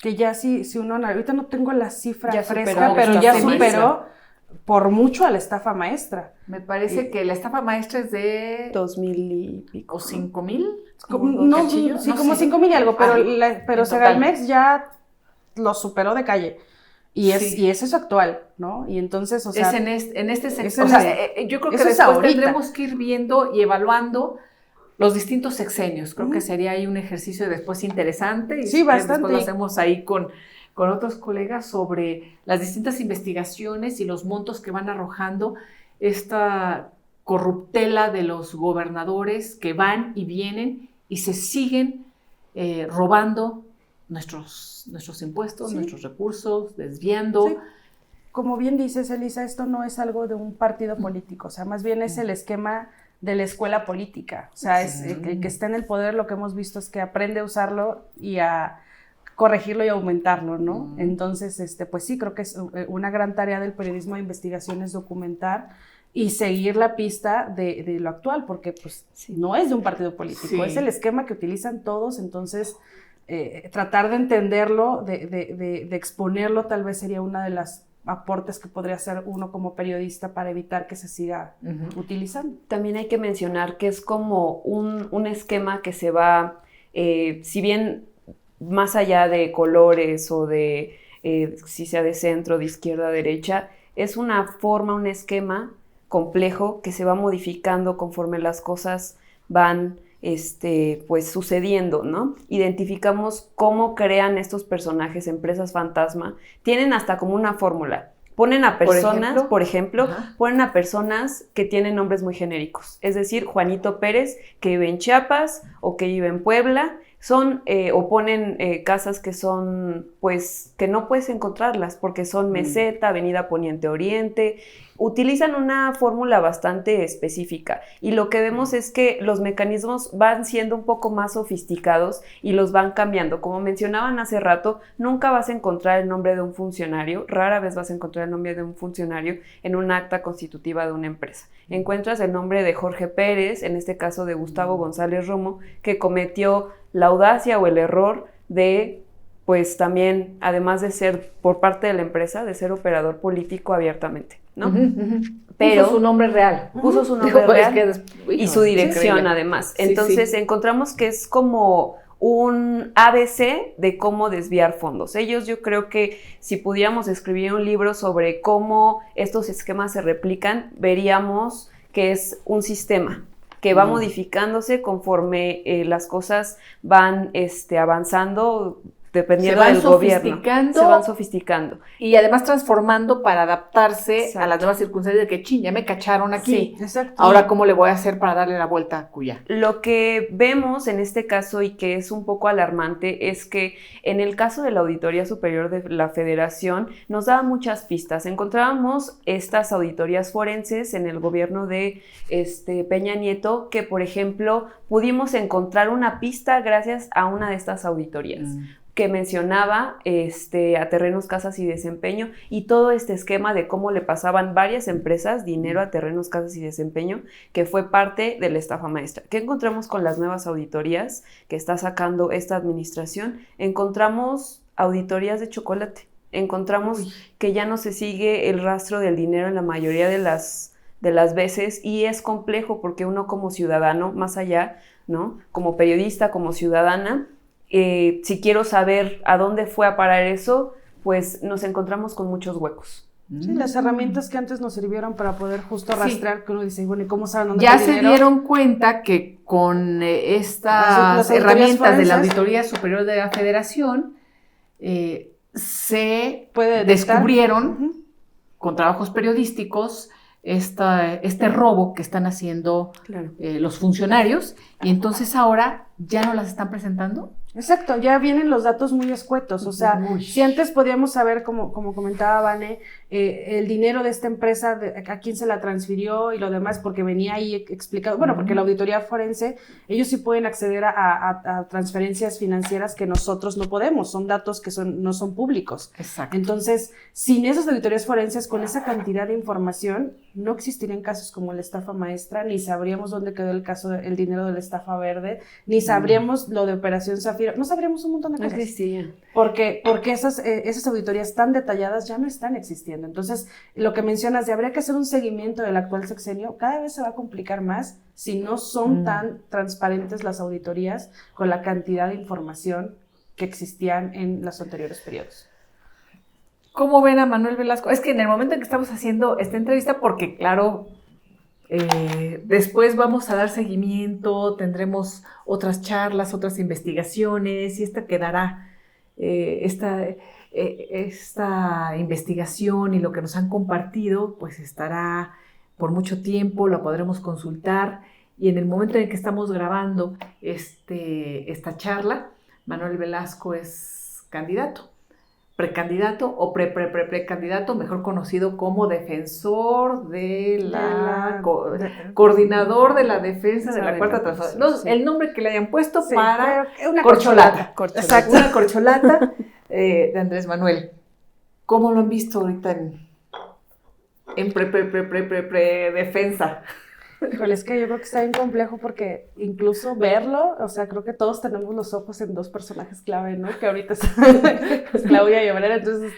Que ya si uno, ahorita no tengo la cifra ya fresca, pero ya superó por mucho a la estafa maestra. Me parece que la estafa maestra es de 2,000 y pico. ¿O 5,000? No, sí, como 5,000 y algo, pero Segalmex ya lo superó de calle. Y es eso actual, ¿no? Y entonces, o sea... Es en este sector. O sea, yo creo que después tendremos que ir viendo y evaluando, los distintos sexenios. Creo que sería ahí un ejercicio después interesante. Y Sí, bastante. después lo hacemos ahí con otros colegas sobre las distintas investigaciones y los montos que van arrojando esta corruptela de los gobernadores que van y vienen y se siguen robando nuestros impuestos, nuestros recursos, desviando. Sí. Como bien dices, Elisa, esto no es algo de un partido político, o sea, más bien es el esquema de la escuela política. O sea, es el que está en el poder, lo que hemos visto es que aprende a usarlo y a corregirlo y aumentarlo, ¿no? Entonces, pues sí, creo que es una gran tarea del periodismo de investigación es documentar y seguir la pista de lo actual, porque pues no es de un partido político, es el esquema que utilizan todos, entonces tratar de entenderlo, de exponerlo, tal vez sería una de las aportes que podría hacer uno como periodista para evitar que se siga utilizando. También hay que mencionar que es como un esquema que se va, si bien más allá de colores o de si sea de centro, de izquierda, derecha, es una forma, un esquema complejo que se va modificando conforme las cosas van pues sucediendo, ¿no? Identificamos cómo crean estos personajes, empresas fantasma, tienen hasta como una fórmula. Ponen a personas, por ejemplo, ponen a personas que tienen nombres muy genéricos, es decir, Juanito Pérez, que vive en Chiapas o que vive en Puebla, o ponen casas que son, pues, que no puedes encontrarlas porque son Meseta, Avenida Poniente Oriente. Utilizan una fórmula bastante específica y lo que vemos es que los mecanismos van siendo un poco más sofisticados y los van cambiando. Como mencionaban hace rato, nunca vas a encontrar el nombre de un funcionario, rara vez vas a encontrar el nombre de un funcionario en un acta constitutiva de una empresa. Encuentras el nombre de Jorge Pérez, en este caso de Gustavo González Romo, que cometió la audacia o el error de, pues también, además de ser por parte de la empresa, de ser operador político abiertamente, ¿no? Pero puso su nombre real. Puso su nombre real y su dirección, además. Entonces encontramos que es como un ABC de cómo desviar fondos. Ellos, yo creo que si pudiéramos escribir un libro sobre cómo estos esquemas se replican, veríamos que es un sistema que va modificándose conforme las cosas van avanzando, dependiendo del gobierno. Se van sofisticando. Y además transformando para adaptarse a las nuevas circunstancias de que, ya me cacharon aquí. Sí, exacto. Ahora, ¿cómo le voy a hacer para darle la vuelta a Cuya? Lo que vemos en este caso y que es un poco alarmante es que en el caso de la Auditoría Superior de la Federación nos daba muchas pistas. Encontrábamos estas auditorías forenses en el gobierno de Peña Nieto que, por ejemplo, pudimos encontrar una pista gracias a una de estas auditorías. Que mencionaba a terrenos, casas y desempeño y todo este esquema de cómo le pasaban varias empresas dinero a terrenos, casas y desempeño, que fue parte de la estafa maestra. ¿Qué encontramos con las nuevas auditorías que está sacando esta administración? Encontramos auditorías de chocolate. Encontramos que ya no se sigue el rastro del dinero en la mayoría de las veces y es complejo porque uno como ciudadano, más allá, ¿no? Como periodista, como ciudadana, si quiero saber a dónde fue a parar eso, pues nos encontramos con muchos huecos. Sí, las herramientas que antes nos sirvieron para poder justo rastrear, que uno dice, bueno, ¿y cómo saben dónde ya está el se dinero? dieron cuenta que con estas herramientas forenses de la Auditoría Superior de la Federación se descubrieron con trabajos periodísticos este robo que están haciendo los funcionarios y entonces ahora ya no las están presentando. Exacto, ya vienen los datos muy escuetos, o sea, si antes podíamos saber, como comentaba Vane, el dinero de esta empresa, a quién se la transfirió y lo demás, porque venía ahí explicado, bueno, porque la auditoría forense, ellos sí pueden acceder a transferencias financieras que nosotros no podemos, son datos que no son públicos. Exacto. Entonces, sin esas auditorías forenses, con esa cantidad de información, no existirían casos como la estafa maestra, ni sabríamos dónde quedó el dinero de la estafa verde, ni sabríamos lo de Operación Zafiro, no sabríamos un montón de cosas. No existían. Porque esas auditorías tan detalladas ya no están existiendo. Entonces, lo que mencionas de habría que hacer un seguimiento del actual sexenio, cada vez se va a complicar más si no son tan transparentes las auditorías con la cantidad de información que existían en los anteriores periodos. ¿Cómo ven a Manuel Velasco? Es que en el momento en que estamos haciendo esta entrevista, porque claro, Después vamos a dar seguimiento, tendremos otras charlas, otras investigaciones y esta quedará, esta investigación y lo que nos han compartido, pues estará por mucho tiempo, la podremos consultar y en el momento en que estamos grabando esta charla, Manuel Velasco es candidato. Precandidato o precandidato, mejor conocido como defensor coordinador de la defensa de la Cuarta Transformación. Sí. El nombre que le hayan puesto Sí, para una corcholata. corcholata. Exacto, una corcholata de Andrés Manuel. ¿Cómo lo han visto ahorita en defensa? Híjole, es que yo creo que está bien complejo porque incluso verlo, o sea, creo que todos tenemos los ojos en dos personajes clave, ¿no? Que ahorita es Claudia y Obrera, entonces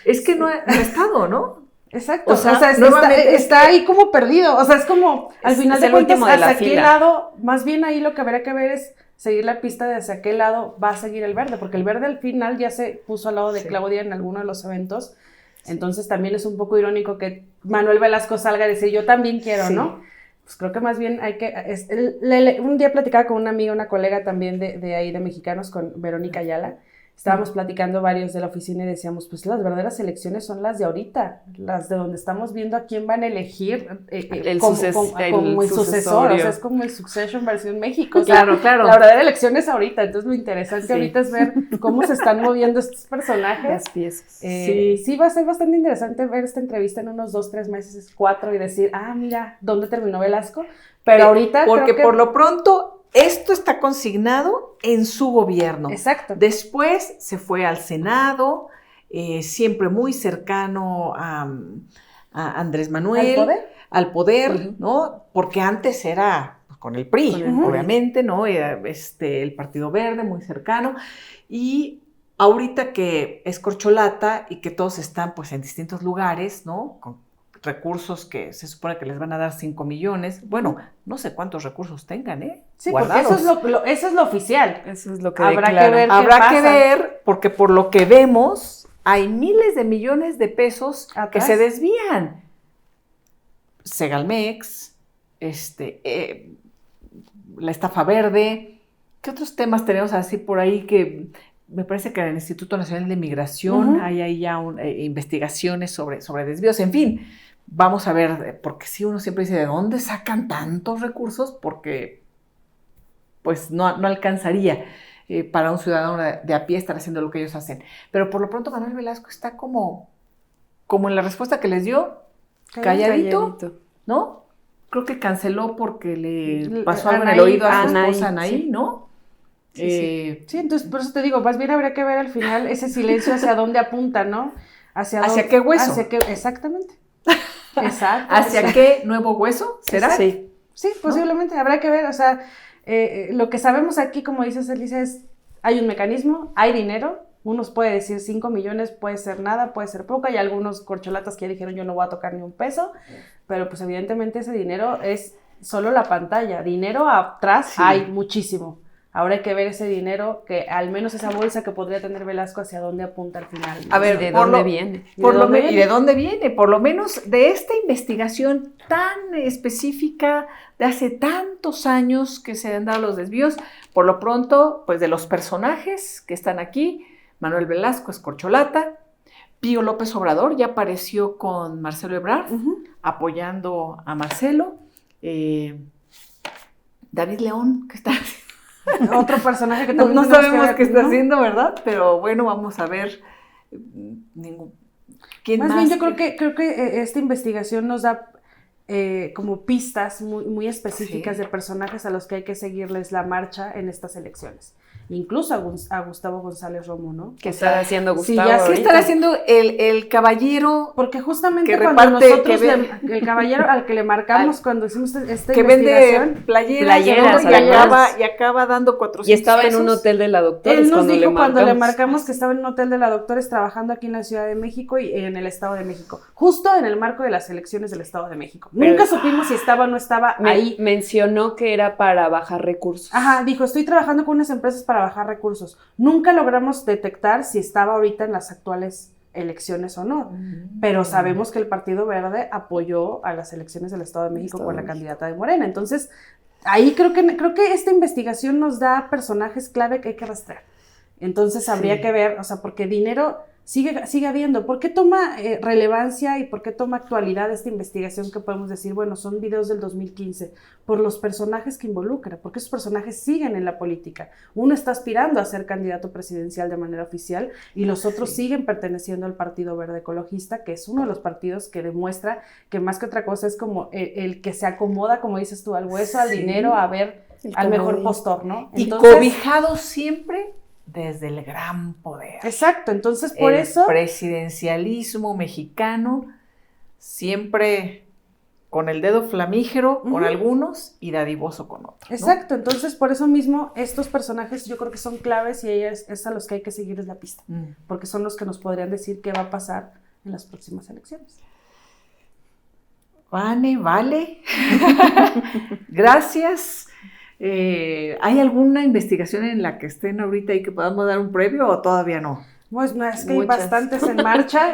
es que no ha estado, ¿no? Exacto, o sea está ahí como perdido, o sea, es como, al final de cuentas, hacia qué lado, más bien ahí lo que habría que ver es seguir la pista de hacia qué lado va a seguir el verde, porque el verde al final ya se puso al lado de Claudia en alguno de los eventos, entonces también es un poco irónico que Manuel Velasco salga a decir, yo también quiero, ¿no? Pues creo que más bien hay que... un día platicaba con una amiga, una colega también de ahí de Mexicanos, con Verónica Ayala. Estábamos platicando varios de la oficina y decíamos, pues las verdaderas elecciones son las de ahorita, las de donde estamos viendo a quién van a elegir como el sucesor, o sea, es como el Succession versión México. O sea, claro. La verdadera elección es ahorita, entonces lo interesante ahorita es ver cómo se están moviendo estos personajes. Las piezas. Sí, va a ser bastante interesante ver esta entrevista en unos 2, 3 meses, 4 y decir, mira, ¿dónde terminó Velasco? Pero ahorita porque creo que... por lo pronto esto está consignado en su gobierno. Exacto. Después se fue al Senado, siempre muy cercano a Andrés Manuel. Al poder, ¿no? Porque antes era con el PRI, obviamente, ¿no? Era el Partido Verde, muy cercano. Y ahorita que es corcholata y que todos están pues en distintos lugares, ¿no? Con recursos que se supone que les van a dar 5 millones. Bueno, no sé cuántos recursos tengan, Sí, guardados. porque eso es lo oficial. Eso es lo que habrá declaran. que ver. Habrá que ver, porque por lo que vemos, hay miles de millones de pesos atrás que se desvían. Segalmex, la estafa verde. ¿Qué otros temas tenemos así por ahí que me parece que en el Instituto Nacional de Migración hay ahí ya investigaciones sobre desvíos? En fin, vamos a ver, porque si uno siempre dice, ¿de dónde sacan tantos recursos? Porque pues no alcanzaría para un ciudadano de a pie estar haciendo lo que ellos hacen. Pero por lo pronto Manuel Velasco está como en la respuesta que les dio, calladito, ¿no? Creo que canceló porque le pasó algo en el oído a su esposa Anaí, ¿no? Sí, entonces por eso te digo, más bien habría que ver al final ese silencio hacia dónde apunta, ¿no? ¿Hacia qué hueso? Exactamente. Exacto. ¿Hacia qué nuevo hueso será? Sí, posiblemente, habrá que ver, o sea, lo que sabemos aquí, como dices, Elisa, es, hay un mecanismo, hay dinero, unos puede decir 5 millones, puede ser nada, puede ser poco, hay algunos corcholatas que ya dijeron yo no voy a tocar ni un peso, pero pues evidentemente ese dinero es solo la pantalla, dinero atrás hay muchísimo. Ahora hay que ver ese dinero, que al menos esa bolsa que podría tener Velasco, hacia dónde apunta al final. A ver, ¿de dónde viene? ¿Y de dónde viene? Por lo menos de esta investigación tan específica de hace tantos años que se han dado los desvíos, por lo pronto, pues de los personajes que están aquí, Manuel Velasco es corcholata, Pío López Obrador ya apareció con Marcelo Ebrard, apoyando a Marcelo, David León, ¿qué está haciendo? Otro personaje que también no sabemos qué está haciendo, ¿verdad? Pero bueno, vamos a ver quién más. Más bien yo creo que esta investigación nos da como pistas muy específicas de personajes a los que hay que seguirles la marcha en estas elecciones. Incluso a Gustavo González Romo, ¿no? ¿Qué está haciendo Gustavo? ¿Qué estará haciendo el caballero? Porque justamente que cuando reparte, nosotros, el caballero al que le marcamos cuando hicimos esta que investigación, vende playeras y acaba dando 400 y estaba pesos. en un hotel de la Doctores. Él nos dijo cuando le marcamos que estaba en un hotel de la Doctores trabajando aquí en la Ciudad de México y en el Estado de México, justo en el marco de las elecciones del Estado de México. Nunca supimos si estaba o no estaba ahí. Mencionó que era para bajar recursos. Ajá, dijo, estoy trabajando con unas empresas para bajar recursos. Nunca logramos detectar si estaba ahorita en las actuales elecciones o no, pero sabemos que el Partido Verde apoyó a las elecciones del Estado de México con la candidata de Morena. Entonces, ahí creo que esta investigación nos da personajes clave que hay que rastrear. Entonces habría que ver, o sea, porque dinero sigue habiendo. ¿Por qué toma relevancia y por qué toma actualidad esta investigación que podemos decir, bueno, son videos del 2015? Por los personajes que involucra, porque esos personajes siguen en la política. Uno está aspirando a ser candidato presidencial de manera oficial y los otros siguen perteneciendo al Partido Verde Ecologista, que es uno de los partidos que demuestra que más que otra cosa es como el que se acomoda, como dices tú, al hueso, al dinero, a ver al mejor postor, ¿no? Entonces, y cobijado siempre desde el gran poder. Exacto, entonces por eso... El presidencialismo mexicano siempre con el dedo flamígero con algunos y dadivoso con otros, ¿no? Exacto, entonces por eso mismo estos personajes yo creo que son claves y es a los que hay que seguirles la pista, porque son los que nos podrían decir qué va a pasar en las próximas elecciones. Vale. Gracias. ¿Hay alguna investigación en la que estén ahorita y que podamos dar un previo o todavía no? Pues no, es que hay bastantes en marcha.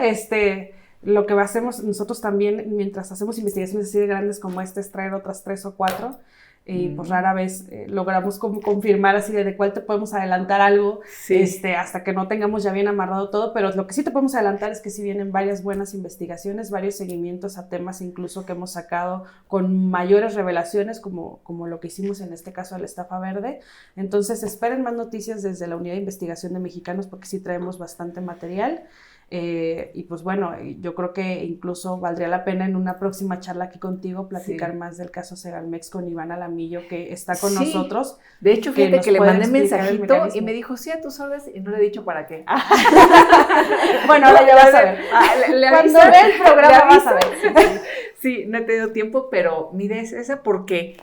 Lo que hacemos nosotros también, mientras hacemos investigaciones así de grandes como esta, es traer otras 3 o 4. Y pues rara vez logramos confirmar así de cuál te podemos adelantar algo, hasta que no tengamos ya bien amarrado todo, pero lo que sí te podemos adelantar es que sí vienen varias buenas investigaciones, varios seguimientos a temas incluso que hemos sacado con mayores revelaciones, como lo que hicimos en este caso de la estafa verde. Entonces esperen más noticias desde la Unidad de Investigación de Mexicanos, porque sí traemos bastante material. Y pues bueno, yo creo que incluso valdría la pena en una próxima charla aquí contigo platicar más del caso Segalmex con Iván Alamillo, que está con nosotros. De hecho, fíjate que le mandé mensajito y me dijo, sí, a tus órdenes, y no le he dicho para qué. Bueno, ahora ya vas a ver. Cuando ve el programa vas a ver. Sí, no he tenido tiempo, pero mire, es esa porque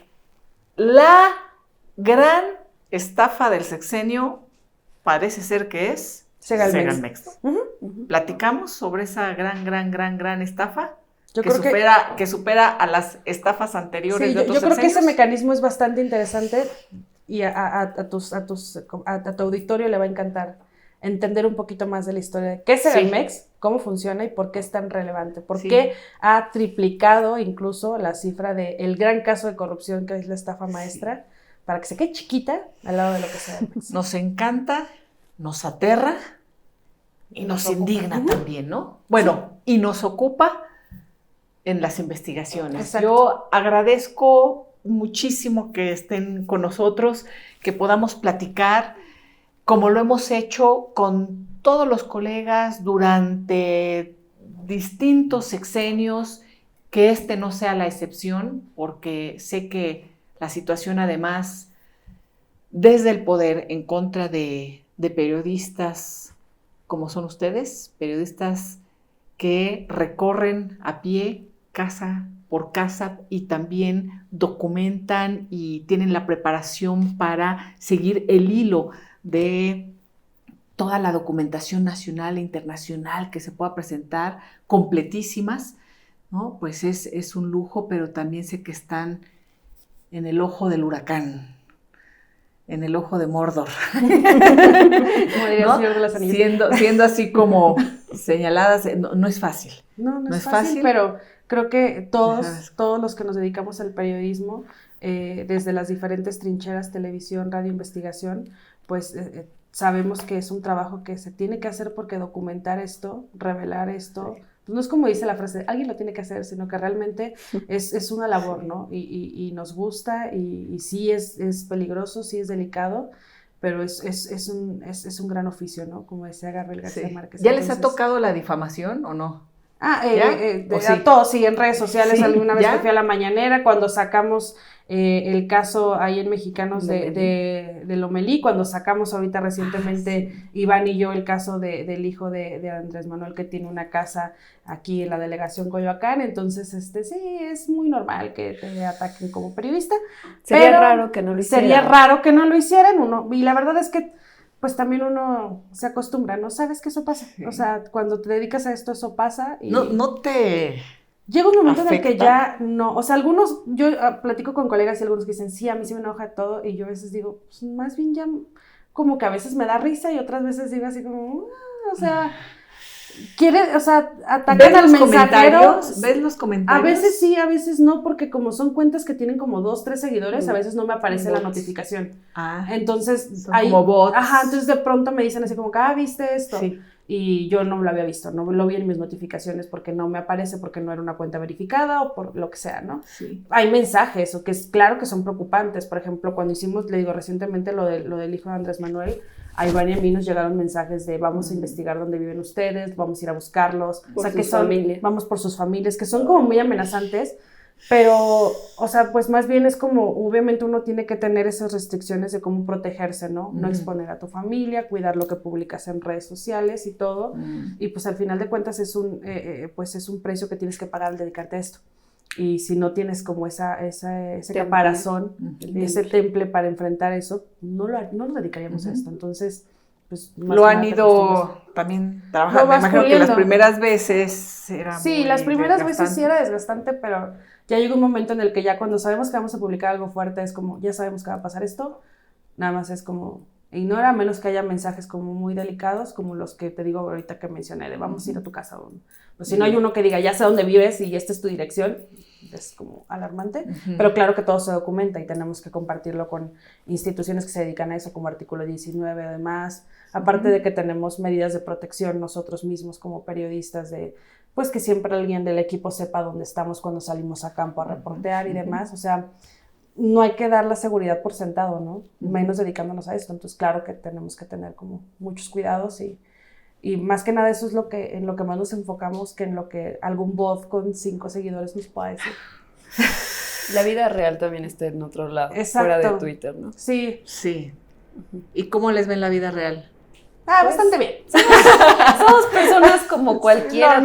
la gran estafa del sexenio parece ser que es Segalmex. ¿Platicamos sobre esa gran estafa? Yo que creo que supera a las estafas anteriores de otros yo creo que sexenios. ese mecanismo es bastante interesante y a tu auditorio le va a encantar entender un poquito más de la historia de qué es Segalmex, cómo funciona y por qué es tan relevante, por qué ha triplicado incluso la cifra del gran caso de corrupción que es la estafa maestra, para que se quede chiquita al lado de lo que es Segalmex. Nos encanta, nos aterra y nos indigna también, ¿no? Bueno, y nos ocupa en las investigaciones. Exacto. Yo agradezco muchísimo que estén con nosotros, que podamos platicar, como lo hemos hecho con todos los colegas durante distintos sexenios, que este no sea la excepción, porque sé que la situación además, desde el poder en contra de periodistas como son ustedes, periodistas que recorren a pie casa por casa y también documentan y tienen la preparación para seguir el hilo de toda la documentación nacional e internacional que se pueda presentar, completísimas, ¿no? Pues es un lujo, pero también sé que están en el ojo del huracán, en el ojo de Mordor. Como diría ¿no? el Señor de los Anillos. Siendo así como señaladas, no es fácil. No es fácil, pero creo que todos los que nos dedicamos al periodismo, desde las diferentes trincheras, televisión, radio, investigación, pues sabemos que es un trabajo que se tiene que hacer, porque documentar esto, revelar esto, pues no es como dice la frase, alguien lo tiene que hacer, sino que realmente es una labor, ¿no? Y nos gusta, y sí es peligroso, sí es delicado, pero es un gran oficio, ¿no? Como decía Gabriel García Márquez. ¿Ya les ha tocado la difamación o no? A todos, sí, en redes sociales. Alguna vez que fui a la mañanera, cuando sacamos el caso ahí en Mexicanos de Lomelí, cuando sacamos ahorita recientemente Iván y yo el caso del hijo de Andrés Manuel, que tiene una casa aquí en la delegación Coyoacán. Entonces, sí, es muy normal que te ataquen como periodista. Sería raro que no lo hicieran. Sería raro que no lo hicieran, y la verdad es que pues también uno se acostumbra, ¿no? Sabes que eso pasa. Sí. O sea, cuando te dedicas a esto, eso pasa. Y no te llega un momento afecta. En el que ya no. O sea, algunos, yo platico con colegas y algunos que dicen, sí, a mí sí me enoja todo. Y yo a veces digo, pues más bien ya, como que a veces me da risa y otras veces digo así como, o sea, o sea, atacan al mensajero. ¿Ves los comentarios? A veces sí, a veces no, porque como son cuentas que tienen como 2, 3 seguidores, a veces no me aparece la notificación. Entonces, son como bots. Entonces de pronto me dicen así como que, ¿viste esto? Sí. Y yo no lo había visto, no lo vi en mis notificaciones porque no me aparece, porque no era una cuenta verificada o por lo que sea, ¿no? Sí. Hay mensajes, o que es claro que son preocupantes. Por ejemplo, cuando hicimos, le digo, recientemente lo del hijo de Andrés Manuel, a Iván y a mí nos llegaron mensajes de vamos a investigar dónde viven ustedes, vamos a ir a buscarlos, o sea, que son, vamos por sus familias, que son como muy amenazantes, pero, o sea, pues más bien es como, obviamente uno tiene que tener esas restricciones de cómo protegerse, ¿no? No exponer a tu familia, cuidar lo que publicas en redes sociales y todo, y pues al final de cuentas es un precio que tienes que pagar al dedicarte a esto. Y si no tienes como ese caparazón, ese temple para enfrentar eso, no lo dedicaríamos a esto. Entonces, pues... Lo han ido también trabajando. Me imagino que las primeras veces era Sí, las primeras veces sí era desgastante, pero ya llegó un momento en el que ya cuando sabemos que vamos a publicar algo fuerte, es como, ya sabemos que va a pasar esto, nada más es como... Ignora, a menos que haya mensajes como muy delicados, como los que te digo ahorita que mencioné, de vamos a ir a tu casa. O si no hay uno que diga, ya sé dónde vives y esta es tu dirección, es como alarmante. Pero claro que todo se documenta y tenemos que compartirlo con instituciones que se dedican a eso, como Artículo 19 además. Aparte de que tenemos medidas de protección nosotros mismos como periodistas, de pues que siempre alguien del equipo sepa dónde estamos cuando salimos a campo a reportear y demás. O sea, no hay que dar la seguridad por sentado, ¿no? Menos dedicándonos a esto. Entonces, claro que tenemos que tener como muchos cuidados y más que nada eso es en lo que más nos enfocamos que en lo que algún bot con 5 seguidores nos pueda decir. La vida real también está en otro lado, fuera de Twitter, ¿no? Sí. Sí. ¿Y cómo les ven la vida real? Bastante bien. Somos personas como cualquiera,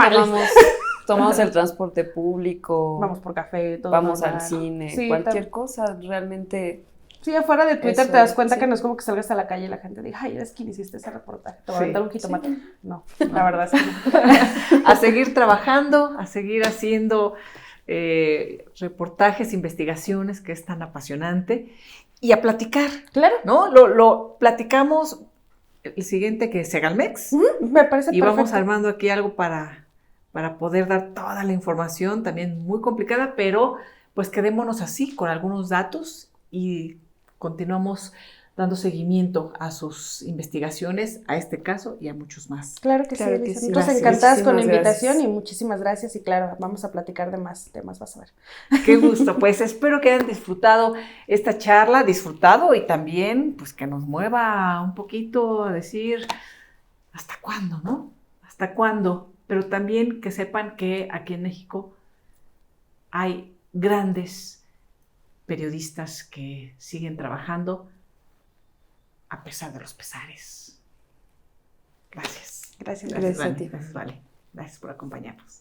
tomamos el transporte público. Vamos por café, todo. Vamos al cine, sí, cualquier cosa, realmente. Sí, afuera de Twitter te das cuenta que no es como que salgas a la calle y la gente diga, ay, eres quien hiciste ese reportaje, te voy a dar un jitomate. Sí. No, la verdad es que no. A seguir trabajando, a seguir haciendo reportajes, investigaciones, que es tan apasionante, y a platicar. Claro. ¿No? Lo platicamos el siguiente que es Segalmex. Me parece perfecto. Y vamos armando aquí algo para poder dar toda la información, también muy complicada, pero pues quedémonos así, con algunos datos y continuamos dando seguimiento a sus investigaciones, a este caso y a muchos más. Claro que sí. Nosotros encantadas con la invitación y muchísimas gracias y claro, vamos a platicar de más temas, vas a ver. Qué gusto, pues espero que hayan disfrutado esta charla, y también pues que nos mueva un poquito a decir ¿hasta cuándo, no? ¿Hasta cuándo? Pero también que sepan que aquí en México hay grandes periodistas que siguen trabajando a pesar de los pesares. Gracias. Gracias Gracias, a ti. Gracias, Vale. Gracias por acompañarnos.